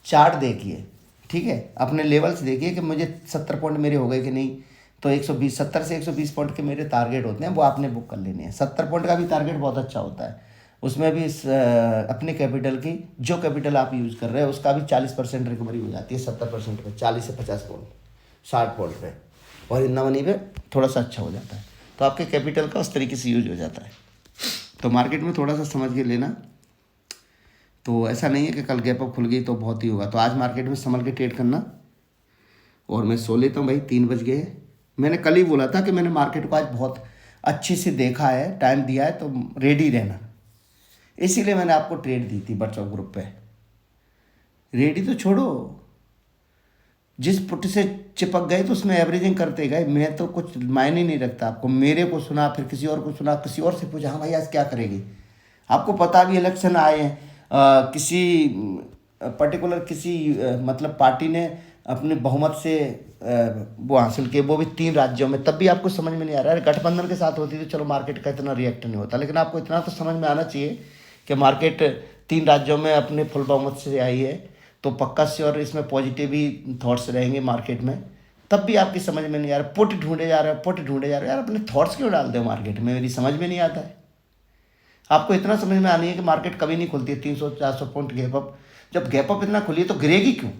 चार्ट देखिए, ठीक है, अपने लेवल्स देखिए कि मुझे 70 पॉइंट मेरे हो गए कि नहीं। तो 120, 70 से 120 पॉइंट के मेरे टारगेट होते हैं, वो आपने बुक कर लेने हैं। 70 पॉइंट का भी टारगेट बहुत अच्छा होता है, उसमें भी अपने कैपिटल की, जो कैपिटल आप यूज़ कर रहे हैं उसका भी 40% रिकवरी हो जाती है। 70% पे 40 से 50 पॉइंट, 60 पॉइंट पे, और इन मनी पे थोड़ा सा अच्छा हो जाता है। तो आपके कैपिटल का उस तरीके से यूज हो जाता है। तो मार्केट में थोड़ा सा समझ के लेना। तो ऐसा नहीं है कि कल गैप अप खुल गई तो बहुत ही होगा। तो आज मार्केट में संभल के ट्रेड करना। और मैं सो लेता हूँ भाई, 3 बज गए हैं। मैंने कल ही बोला था कि मैंने मार्केट को आज बहुत अच्छे से देखा है, टाइम दिया है, तो रेडी रहना। इसीलिए मैंने आपको ट्रेड दी थी व्हाट्सएप ग्रुप पे। रेडी तो छोड़ो, जिस पुट से चिपक गए तो उसमें एवरेजिंग करते गए। मैं तो कुछ मायने नहीं रखता। आपको मेरे को सुना, फिर किसी और को सुना, किसी और से पूछा, हाँ भाई आज क्या करेंगे। आपको पता भी इलेक्शन आए हैं, किसी पर्टिकुलर किसी मतलब पार्टी ने अपने बहुमत से वो हासिल किए, वो भी 3 राज्यों में। तब भी आपको समझ में नहीं आ रहा है। गठबंधन के साथ होती तो चलो मार्केट का इतना रिएक्ट नहीं होता, लेकिन आपको इतना तो समझ में आना चाहिए कि मार्केट 3 राज्यों में अपने फुल बहुमत से आई है, तो पक्का से और इसमें पॉजिटिव ही थॉट्स रहेंगे मार्केट में। तब भी आपकी समझ में नहीं आ रहा, पुट ढूंढे जा रहे हो, पुट ढूंढे जा रहे हो। यार अपने थॉट्स क्यों डालते हो मार्केट में, मेरी समझ में नहीं आता है। आपको इतना समझ में आनी है कि मार्केट कभी नहीं खुलती है 300-400 पॉइंट गैप अप। जब गैप अप इतना खुली है तो गिरेगी क्यों,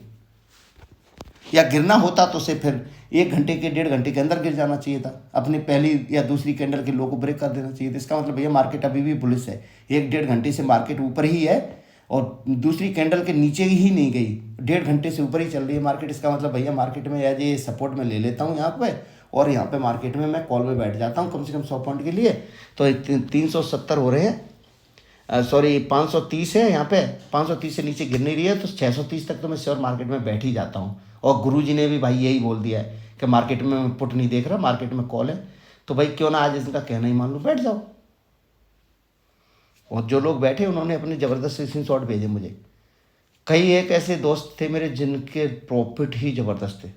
या गिरना होता तो उसे फिर 1 घंटे के 1.5 घंटे के अंदर गिर जाना चाहिए था। अपने पहली या दूसरी कैंडल के लो को ब्रेक कर देना चाहिए था। इसका मतलब भैया मार्केट अभी भी बुलिश है। 1-1.5 घंटे से मार्केट ऊपर ही है और दूसरी कैंडल के नीचे ही नहीं गई, 1.5 घंटे से ऊपर ही चल रही है मार्केट। इसका मतलब भैया मार्केट में एज ए सपोर्ट में ले लेता हूँ यहाँ पे, और यहाँ पे मार्केट में मैं कॉल में बैठ जाता हूँ कम से कम 100 पॉइंट के लिए। तो 370 हो रहे हैं, सॉरी 530 है यहाँ पे। 530 से नीचे गिर नहीं रही है, तो 630 तक तो मैं श्योर मार्केट में बैठ ही जाता हूँ। और गुरुजी ने भी भाई यही बोल दिया है कि मार्केट में मैं पुट नहीं देख रहा, मार्केट में कॉल है। तो भाई क्यों ना आज इनका कहना ही मान लो, बैठ जाओ। और जो लोग बैठे उन्होंने अपने ज़बरदस्त स्क्रीन शॉट भेजे मुझे। कई एक ऐसे दोस्त थे मेरे जिनके प्रॉफिट ही ज़बरदस्त थे,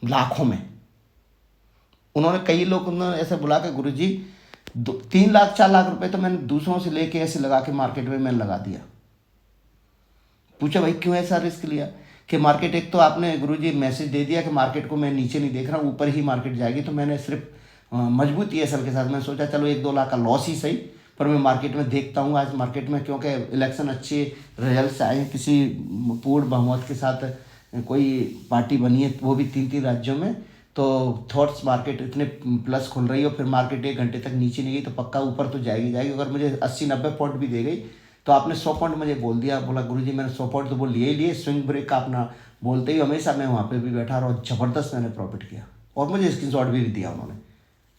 लाखों में। उन्होंने कई लोग उन्होंने ऐसे बुला के, गुरुजी 3 लाख 4 लाख रुपए तो मैंने दूसरों से लेके ऐसे लगा के मार्केट में मैंने लगा दिया। पूछा भाई क्यों ऐसा रिस्क लिया, कि मार्केट, एक तो आपने गुरुजी मैसेज दे दिया कि मार्केट को मैं नीचे नहीं देख रहा, ऊपर ही मार्केट जाएगी। तो मैंने सिर्फ मजबूती असल के साथ मैंने सोचा चलो 1-2 लाख का लॉस ही सही, पर मैं मार्केट में देखता हूँ आज मार्केट में, क्योंकि इलेक्शन अच्छे रिजल्ट आए, किसी पूर्ण बहुमत के साथ कोई पार्टी बनी है, वो भी 3-3 राज्यों में। तो थॉट्स मार्केट इतने प्लस खुल रही हो, फिर मार्केट 1 घंटे तक नीचे नहीं गई तो पक्का ऊपर तो जाएगी जाएगी। अगर मुझे 80-90 पॉइंट भी दे गई, तो आपने 100 पॉइंट मुझे बोल दिया, बोला गुरुजी मैंने 100 पॉइंट तो बोल लिए ही लिए। स्विंग ब्रेक का अपना बोलते ही हमेशा मैं वहाँ पे भी बैठा रहा और ज़बरदस्त मैंने प्रॉफिट किया, और मुझे स्क्रीन शॉट भी दिया उन्होंने।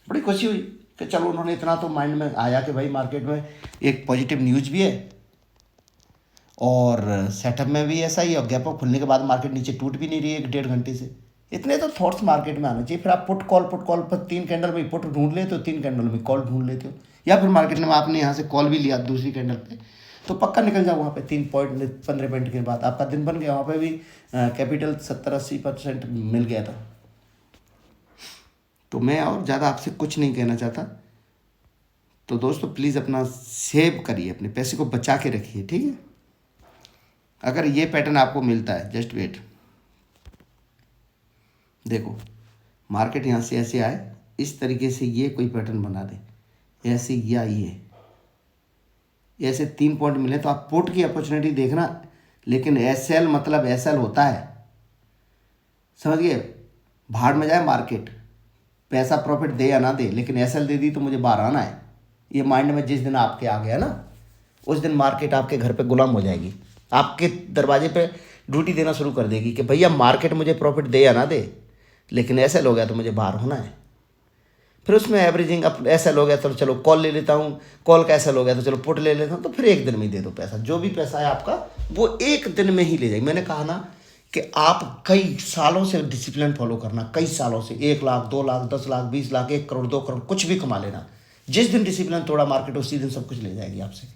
बड़ी खुशी हुई कि चलो उन्होंने इतना तो माइंड में आया कि भाई मार्केट में एक पॉजिटिव न्यूज़ भी है, और सेटअप में भी ऐसा ही, और गैप अप खुलने के बाद मार्केट नीचे टूट भी नहीं रही है 1-1.5 घंटे से। इतने तो थॉट्स मार्केट में आना चाहिए। फिर आप पुट कॉल पर 3 कैंडल में पुट ढूंढ लेते हो, 3 कैंडल में कॉल ढूंढ लेते हो, या फिर मार्केट में आपने यहाँ से कॉल भी लिया दूसरी कैंडल पे, तो पक्का निकल जाओ वहाँ पे 3 पॉइंट 15 पॉइंट के बाद आपका दिन बन गया। वहाँ पे भी कैपिटल 70-80% मिल गया था। तो मैं और ज़्यादा आपसे कुछ नहीं कहना चाहता। तो दोस्तों प्लीज़ अपना सेव करिए, अपने पैसे को बचा के रखिए, ठीक है। अगर ये पैटर्न आपको मिलता है, जस्ट वेट, देखो मार्केट यहाँ से ऐसे आए, इस तरीके से ये कोई पैटर्न बना दे, ऐसे या ये, ऐसे 3 पॉइंट मिले तो आप पुट की अपॉर्चुनिटी देखना, लेकिन एसएल मतलब एसएल होता है, समझ गए। भाड़ में जाए मार्केट, पैसा प्रॉफिट दे या ना दे, लेकिन एसएल दे दी तो मुझे बाहर आना है। ये माइंड में जिस दिन आपके आ गया ना, उस दिन मार्केट आपके घर पे गुलाम हो जाएगी, आपके दरवाजे पे ड्यूटी देना शुरू कर देगी कि भैया मार्केट मुझे प्रॉफिट दे या ना दे, लेकिन एसएल हो गया तो मुझे बाहर होना है। फिर उसमें एवरेजिंग अब एसएल हो गया तो चलो कॉल ले लेता हूँ, कॉल का एसएल हो गया तो चलो पुट ले लेता हूँ, तो फिर एक दिन में ही दे दो पैसा। जो भी पैसा है आपका वो एक दिन में ही ले जाएगी। मैंने कहा ना कि आप कई सालों से डिसिप्लिन फॉलो करना, कई सालों से 1 लाख 2 लाख 10 लाख 20 लाख 1 करोड़ 2 करोड़ कुछ भी कमा लेना, जिस दिन डिसिप्लिन तोड़ा मार्केट उसी दिन सब कुछ ले जाएगी आपसे।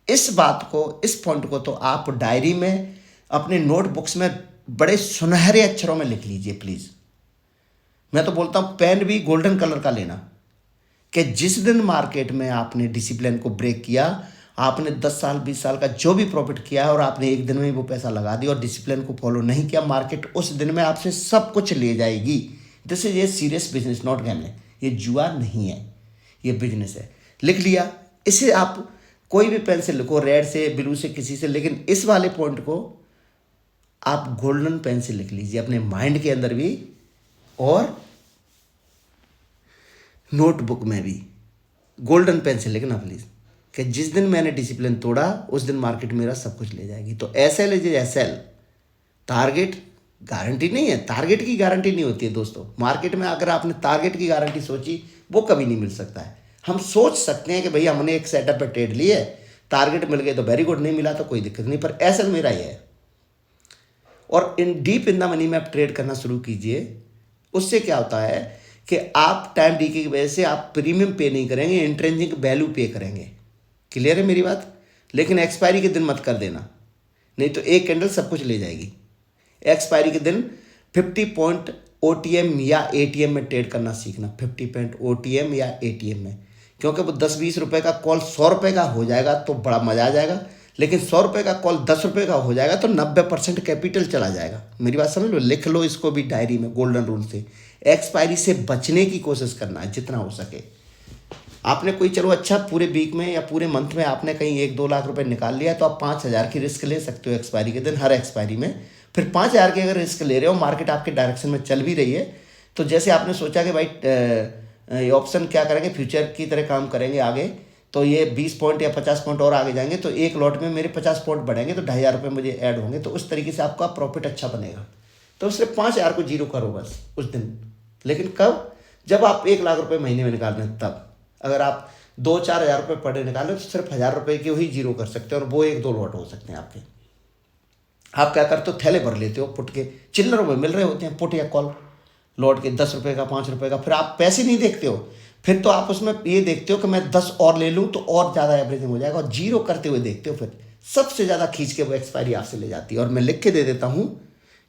इस बात को, इस पॉइंट को तो आप डायरी में, अपने नोटबुक्स में बड़े सुनहरे अक्षरों में लिख लीजिए प्लीज़। मैं तो बोलता हूँ पेन भी गोल्डन कलर का लेना, कि जिस दिन मार्केट में आपने डिसिप्लिन को ब्रेक किया, आपने 10 साल 20 साल का जो भी प्रॉफिट किया है और आपने एक दिन में ही वो पैसा लगा दिया और डिसिप्लिन को फॉलो नहीं किया, मार्केट उस दिन में आपसे सब कुछ ले जाएगी। This is a serious business, not gambling. ये जुआ नहीं है, ये बिजनेस है। लिख लिया, इसे आप कोई भी पेन से लिखो, रेड से, ब्लू से, किसी से, लेकिन इस वाले पॉइंट को आप गोल्डन पेन से लिख लीजिए अपने माइंड के अंदर भी और नोटबुक में भी। गोल्डन पेन से लिखना प्लीज़, कि जिस दिन मैंने डिसिप्लिन तोड़ा उस दिन मार्केट मेरा सब कुछ ले जाएगी। तो SL is SL, target guarantee नहीं है, टारगेट की गारंटी नहीं होती है दोस्तों। मार्केट में अगर आपने टारगेट की गारंटी सोची, वो कभी नहीं मिल सकता है। हम सोच सकते हैं कि भैया हमने एक सेटअप पे ट्रेड लिए, टारगेट मिल गए तो वेरी गुड, नहीं मिला तो कोई दिक्कत नहीं, पर एसएल मेरा ही है। और इन डीप इन द मनी में आप ट्रेड करना शुरू कीजिए। उससे क्या होता है कि आप टाइम डीके की वजह से आप प्रीमियम पे नहीं करेंगे, इंट्रिंसिक वैल्यू पे करेंगे। क्लियर है मेरी बात? लेकिन एक्सपायरी के दिन मत कर देना, नहीं तो एक कैंडल सब कुछ ले जाएगी। एक्सपायरी के दिन 50 पॉइंट ओटीएम या एटीएम में ट्रेड करना सीखना, 50 पॉइंट ओटीएम या एटीएम में, क्योंकि वो 10-20 रुपये का कॉल 100 रुपये का हो जाएगा तो बड़ा मज़ा आ जाएगा, लेकिन 100 रुपये का कॉल 10 रुपये का हो जाएगा तो 90% कैपिटल चला जाएगा। मेरी बात समझ लो, लिख लो इसको भी डायरी में, गोल्डन रूल से। एक्सपायरी से बचने की कोशिश करना है जितना हो सके। आपने कोई, चलो अच्छा, पूरे वीक में या पूरे मंथ में आपने कहीं 1-2 लाख रुपए निकाल लिया तो आप 5,000 की रिस्क ले सकते हो एक्सपायरी के दिन, हर एक्सपायरी में। फिर 5,000 की अगर रिस्क ले रहे हो, मार्केट आपके डायरेक्शन में चल भी रही है, तो जैसे आपने सोचा कि भाई ये ऑप्शन क्या करेंगे, फ्यूचर की तरह काम करेंगे आगे, तो ये 20 पॉइंट या 50 पॉइंट और आगे जाएंगे तो एक लॉट में मेरे 50 पॉइंट बढ़ेंगे तो 2,500 रुपये मुझे ऐड होंगे, तो उस तरीके से आपका प्रॉफिट अच्छा बनेगा। तो सिर्फ 5,000 को जीरो करो बस उस दिन। लेकिन कब? जब आप 1 लाख रुपये महीने में निकाल रहे हैं तब। अगर आप 2-4 हज़ार रुपये पर डे निकाल रहे हो तो सिर्फ 1,000 रुपये के ही जीरो कर सकते हो, और वो 1-2 लॉट हो सकते हैं आपके। आप क्या करते हो, थैले भर लेते हो पुट के, चिल्लरों में मिल रहे होते हैं पुट या कॉल, लॉट के 10 रुपये का, 5 रुपये का। फिर आप पैसे नहीं देखते हो, फिर तो आप उसमें ये देखते हो कि मैं 10 और ले लूँ तो और ज़्यादा एवरेजिंग हो जाएगा, और जीरो करते हुए देखते हो। फिर सबसे ज़्यादा खींच के वो एक्सपायरी आपसे ले जाती है। और मैं लिख के दे देता हूँ,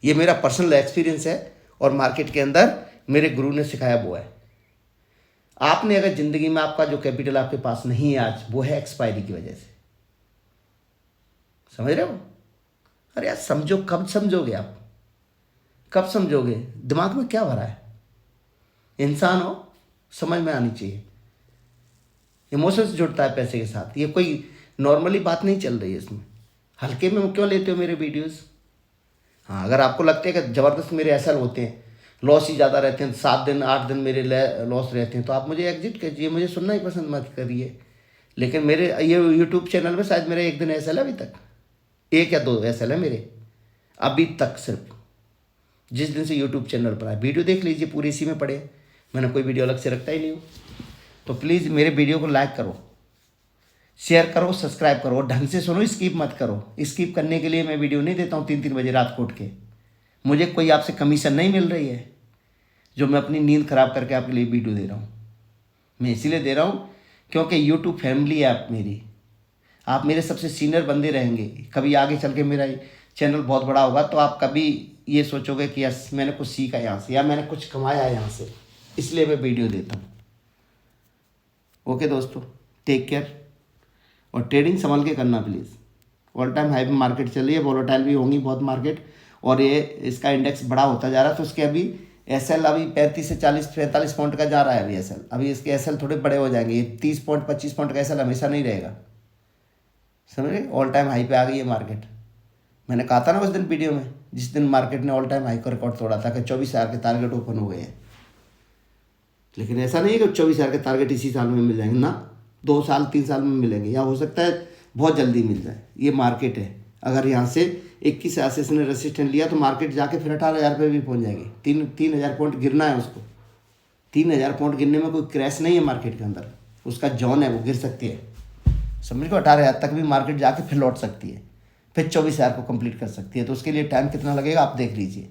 ये मेरा पर्सनल एक्सपीरियंस है और मार्केट के अंदर मेरे गुरु ने सिखाया वो है। आपने अगर ज़िंदगी में, आपका जो कैपिटल आपके पास नहीं है आज, वो है एक्सपायरी की वजह से। समझ रहे हो? अरे यार समझो, कब समझोगे आप, कब समझोगे? दिमाग में क्या भरा है? इंसान हो, समझ में आनी चाहिए। इमोशंस जुड़ता है पैसे के साथ, ये कोई नॉर्मली बात नहीं चल रही है इसमें। हल्के में क्यों लेते हो मेरे वीडियोस? हाँ, अगर आपको लगता है कि ज़बरदस्त मेरे एसएल होते हैं, लॉस ही ज़्यादा रहते हैं, 7 दिन 8 दिन मेरे लॉस रहते हैं, तो आप मुझे एग्जिट कीजिए, मुझे सुनना ही पसंद मत करिए। लेकिन मेरे ये यूट्यूब चैनल में शायद मेरा एक दिन एसएल है अभी तक, 1 या 2 एसएल है मेरे अभी तक सिर्फ, जिस दिन से यूट्यूब चैनल पर आए। वीडियो देख लीजिए, पूरी इसी में पड़े, मैंने कोई वीडियो अलग से रखता ही नहीं हूँ। तो प्लीज़ मेरे वीडियो को लाइक करो, शेयर करो, सब्सक्राइब करो, और ढंग से सुनो, स्किप मत करो। स्किप करने के लिए मैं वीडियो नहीं देता हूँ 3-3 बजे रात को उठ के। मुझे कोई आपसे कमीशन नहीं मिल रही है जो मैं अपनी नींद खराब करके आपके लिए वीडियो दे रहा हूँ। मैं इसीलिए दे रहा हूँ क्योंकि यूट्यूब फैमिली है आप मेरी, आप मेरे सबसे सीनियर बंदे रहेंगे। कभी आगे चल के मेरा चैनल बहुत बड़ा होगा तो आप कभी ये सोचोगे कि यस मैंने कुछ सीखा यहाँ से, या मैंने कुछ कमाया यहाँ से, इसलिए मैं वीडियो देता हूँ। ओके दोस्तों, टेक केयर, और ट्रेडिंग संभल के करना प्लीज़। ऑल टाइम हाई में मार्केट चल रही है, वोलेटाइल भी होंगी बहुत मार्केट, और ये इसका इंडेक्स बड़ा होता जा रहा है, तो उसके अभी एसएल अभी 35 से 40-45 पॉइंट का जा रहा है अभी एसएल। अभी इसके एसएल थोड़े बड़े हो जाएंगे, ये 30 पॉइंट 25 पॉइंट का एसएल हमेशा नहीं रहेगा। समझ गए, ऑल टाइम हाई पे आ गई है मार्केट। मैंने कहा था ना उस दिन वीडियो में, जिस दिन मार्केट ने ऑल टाइम हाई का रिकॉर्ड तोड़ा था कि 24,000 के टारगेट ओपन हो गए हैं। लेकिन ऐसा नहीं है कि 24,000 के टारगेट इसी साल में मिल जाएंगे ना, 2 साल 3 साल में मिलेंगे, या हो सकता है बहुत जल्दी मिल जाए। ये मार्केट है, अगर यहाँ से 21 से ने रेसिस्टेंट लिया तो मार्केट जाके फिर 18,000 पे भी पहुँच जाएगी। 3,000 पॉइंट गिरना है उसको। 3,000 पॉइंट गिरने में कोई क्रैश नहीं है मार्केट के अंदर, उसका जॉन है, वो गिर सकती है। समझ को 18,000 तक भी मार्केट जाके फिर लौट सकती है, फिर 24,000 को कंप्लीट कर सकती है। तो उसके लिए टाइम कितना लगेगा आप देख लीजिए,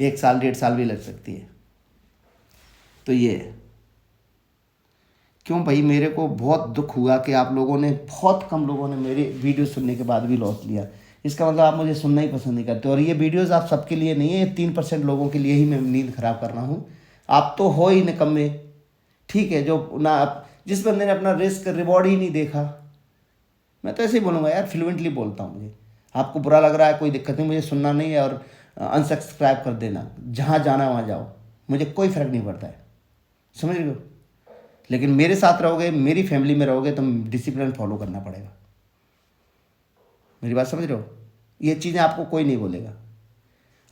1 साल 1.5 साल भी लग सकती है। तो ये है। क्यों भाई, मेरे को बहुत दुख हुआ कि आप लोगों ने, बहुत कम लोगों ने मेरी वीडियो सुनने के बाद भी लॉस लिया। इसका मतलब आप मुझे सुनना ही पसंद नहीं करते। और ये वीडियोस आप सबके लिए नहीं है, ये 3% लोगों के लिए ही मैं नींद खराब कर रहा हूँ। आप तो हो ही निकम्मे, ठीक है, जो ना जिस बंदे ने अपना रिस्क रिवॉर्ड ही नहीं देखा। मैं तो ऐसे ही बोलूँगा यार, फ्लुएंटली बोलता हूँ। मुझे आपको बुरा लग रहा है, कोई दिक्कत नहीं, मुझे सुनना नहीं है और अनसब्सक्राइब कर देना, जहाँ जाना वहाँ जाओ, मुझे कोई फ़र्क नहीं पड़ता है, समझ रहे हो। लेकिन मेरे साथ रहोगे, मेरी फैमिली में रहोगे तो डिसिप्लिन फॉलो करना पड़ेगा। मेरी बात समझ रहे हो, ये चीज़ें आपको कोई नहीं बोलेगा।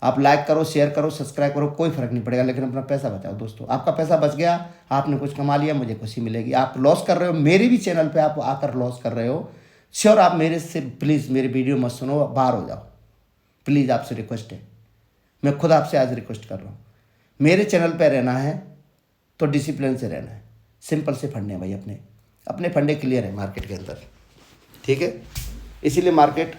आप लाइक करो, शेयर करो, सब्सक्राइब करो, कोई फ़र्क नहीं पड़ेगा, लेकिन अपना पैसा बचाओ दोस्तों। आपका पैसा बच गया, आपने कुछ कमा लिया, मुझे खुशी मिलेगी। आप लॉस कर रहे हो, मेरे भी चैनल पे आप आकर लॉस कर रहे हो, श्योर आप मेरे से प्लीज़ मेरी वीडियो मत सुनो, बाहर हो जाओ प्लीज़, आपसे रिक्वेस्ट है। मैं खुद आपसे आज रिक्वेस्ट कर रहा हूँ, मेरे चैनल पर रहना है तो डिसिप्लिन से रहना है। सिंपल से फंडे हैं भाई, अपने अपने फंडे क्लियर है मार्केट के अंदर, ठीक है। इसीलिए मार्केट,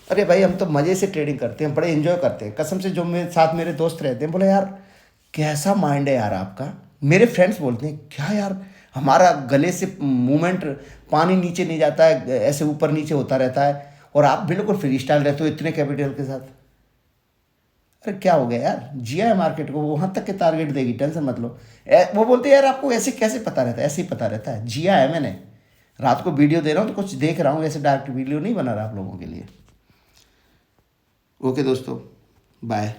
अरे भाई हम तो मज़े से ट्रेडिंग करते हैं, बड़े एंजॉय करते हैं कसम से। जो मेरे साथ मेरे दोस्त रहते हैं बोले यार कैसा माइंड है यार आपका। मेरे फ्रेंड्स बोलते हैं क्या यार, हमारा गले से मूवमेंट, पानी नीचे नहीं जाता है, ऐसे ऊपर नीचे होता रहता है, और आप बिल्कुल फ्री स्टाइल रहते हो इतने कैपिटल के साथ। अरे क्या हो गया यार, जिया है मार्केट को, वहाँ तक के टारगेट देगी, टेंशन मत लो। वो बोलते हैं यार आपको ऐसे कैसे पता रहता है, ऐसे ही पता रहता है, जिया है मैंने। रात को वीडियो दे रहा हूँ तो कुछ देख रहा हूँ, ऐसे डायरेक्ट वीडियो नहीं बना रहा आप लोगों के लिए। ओके दोस्तों, बाय।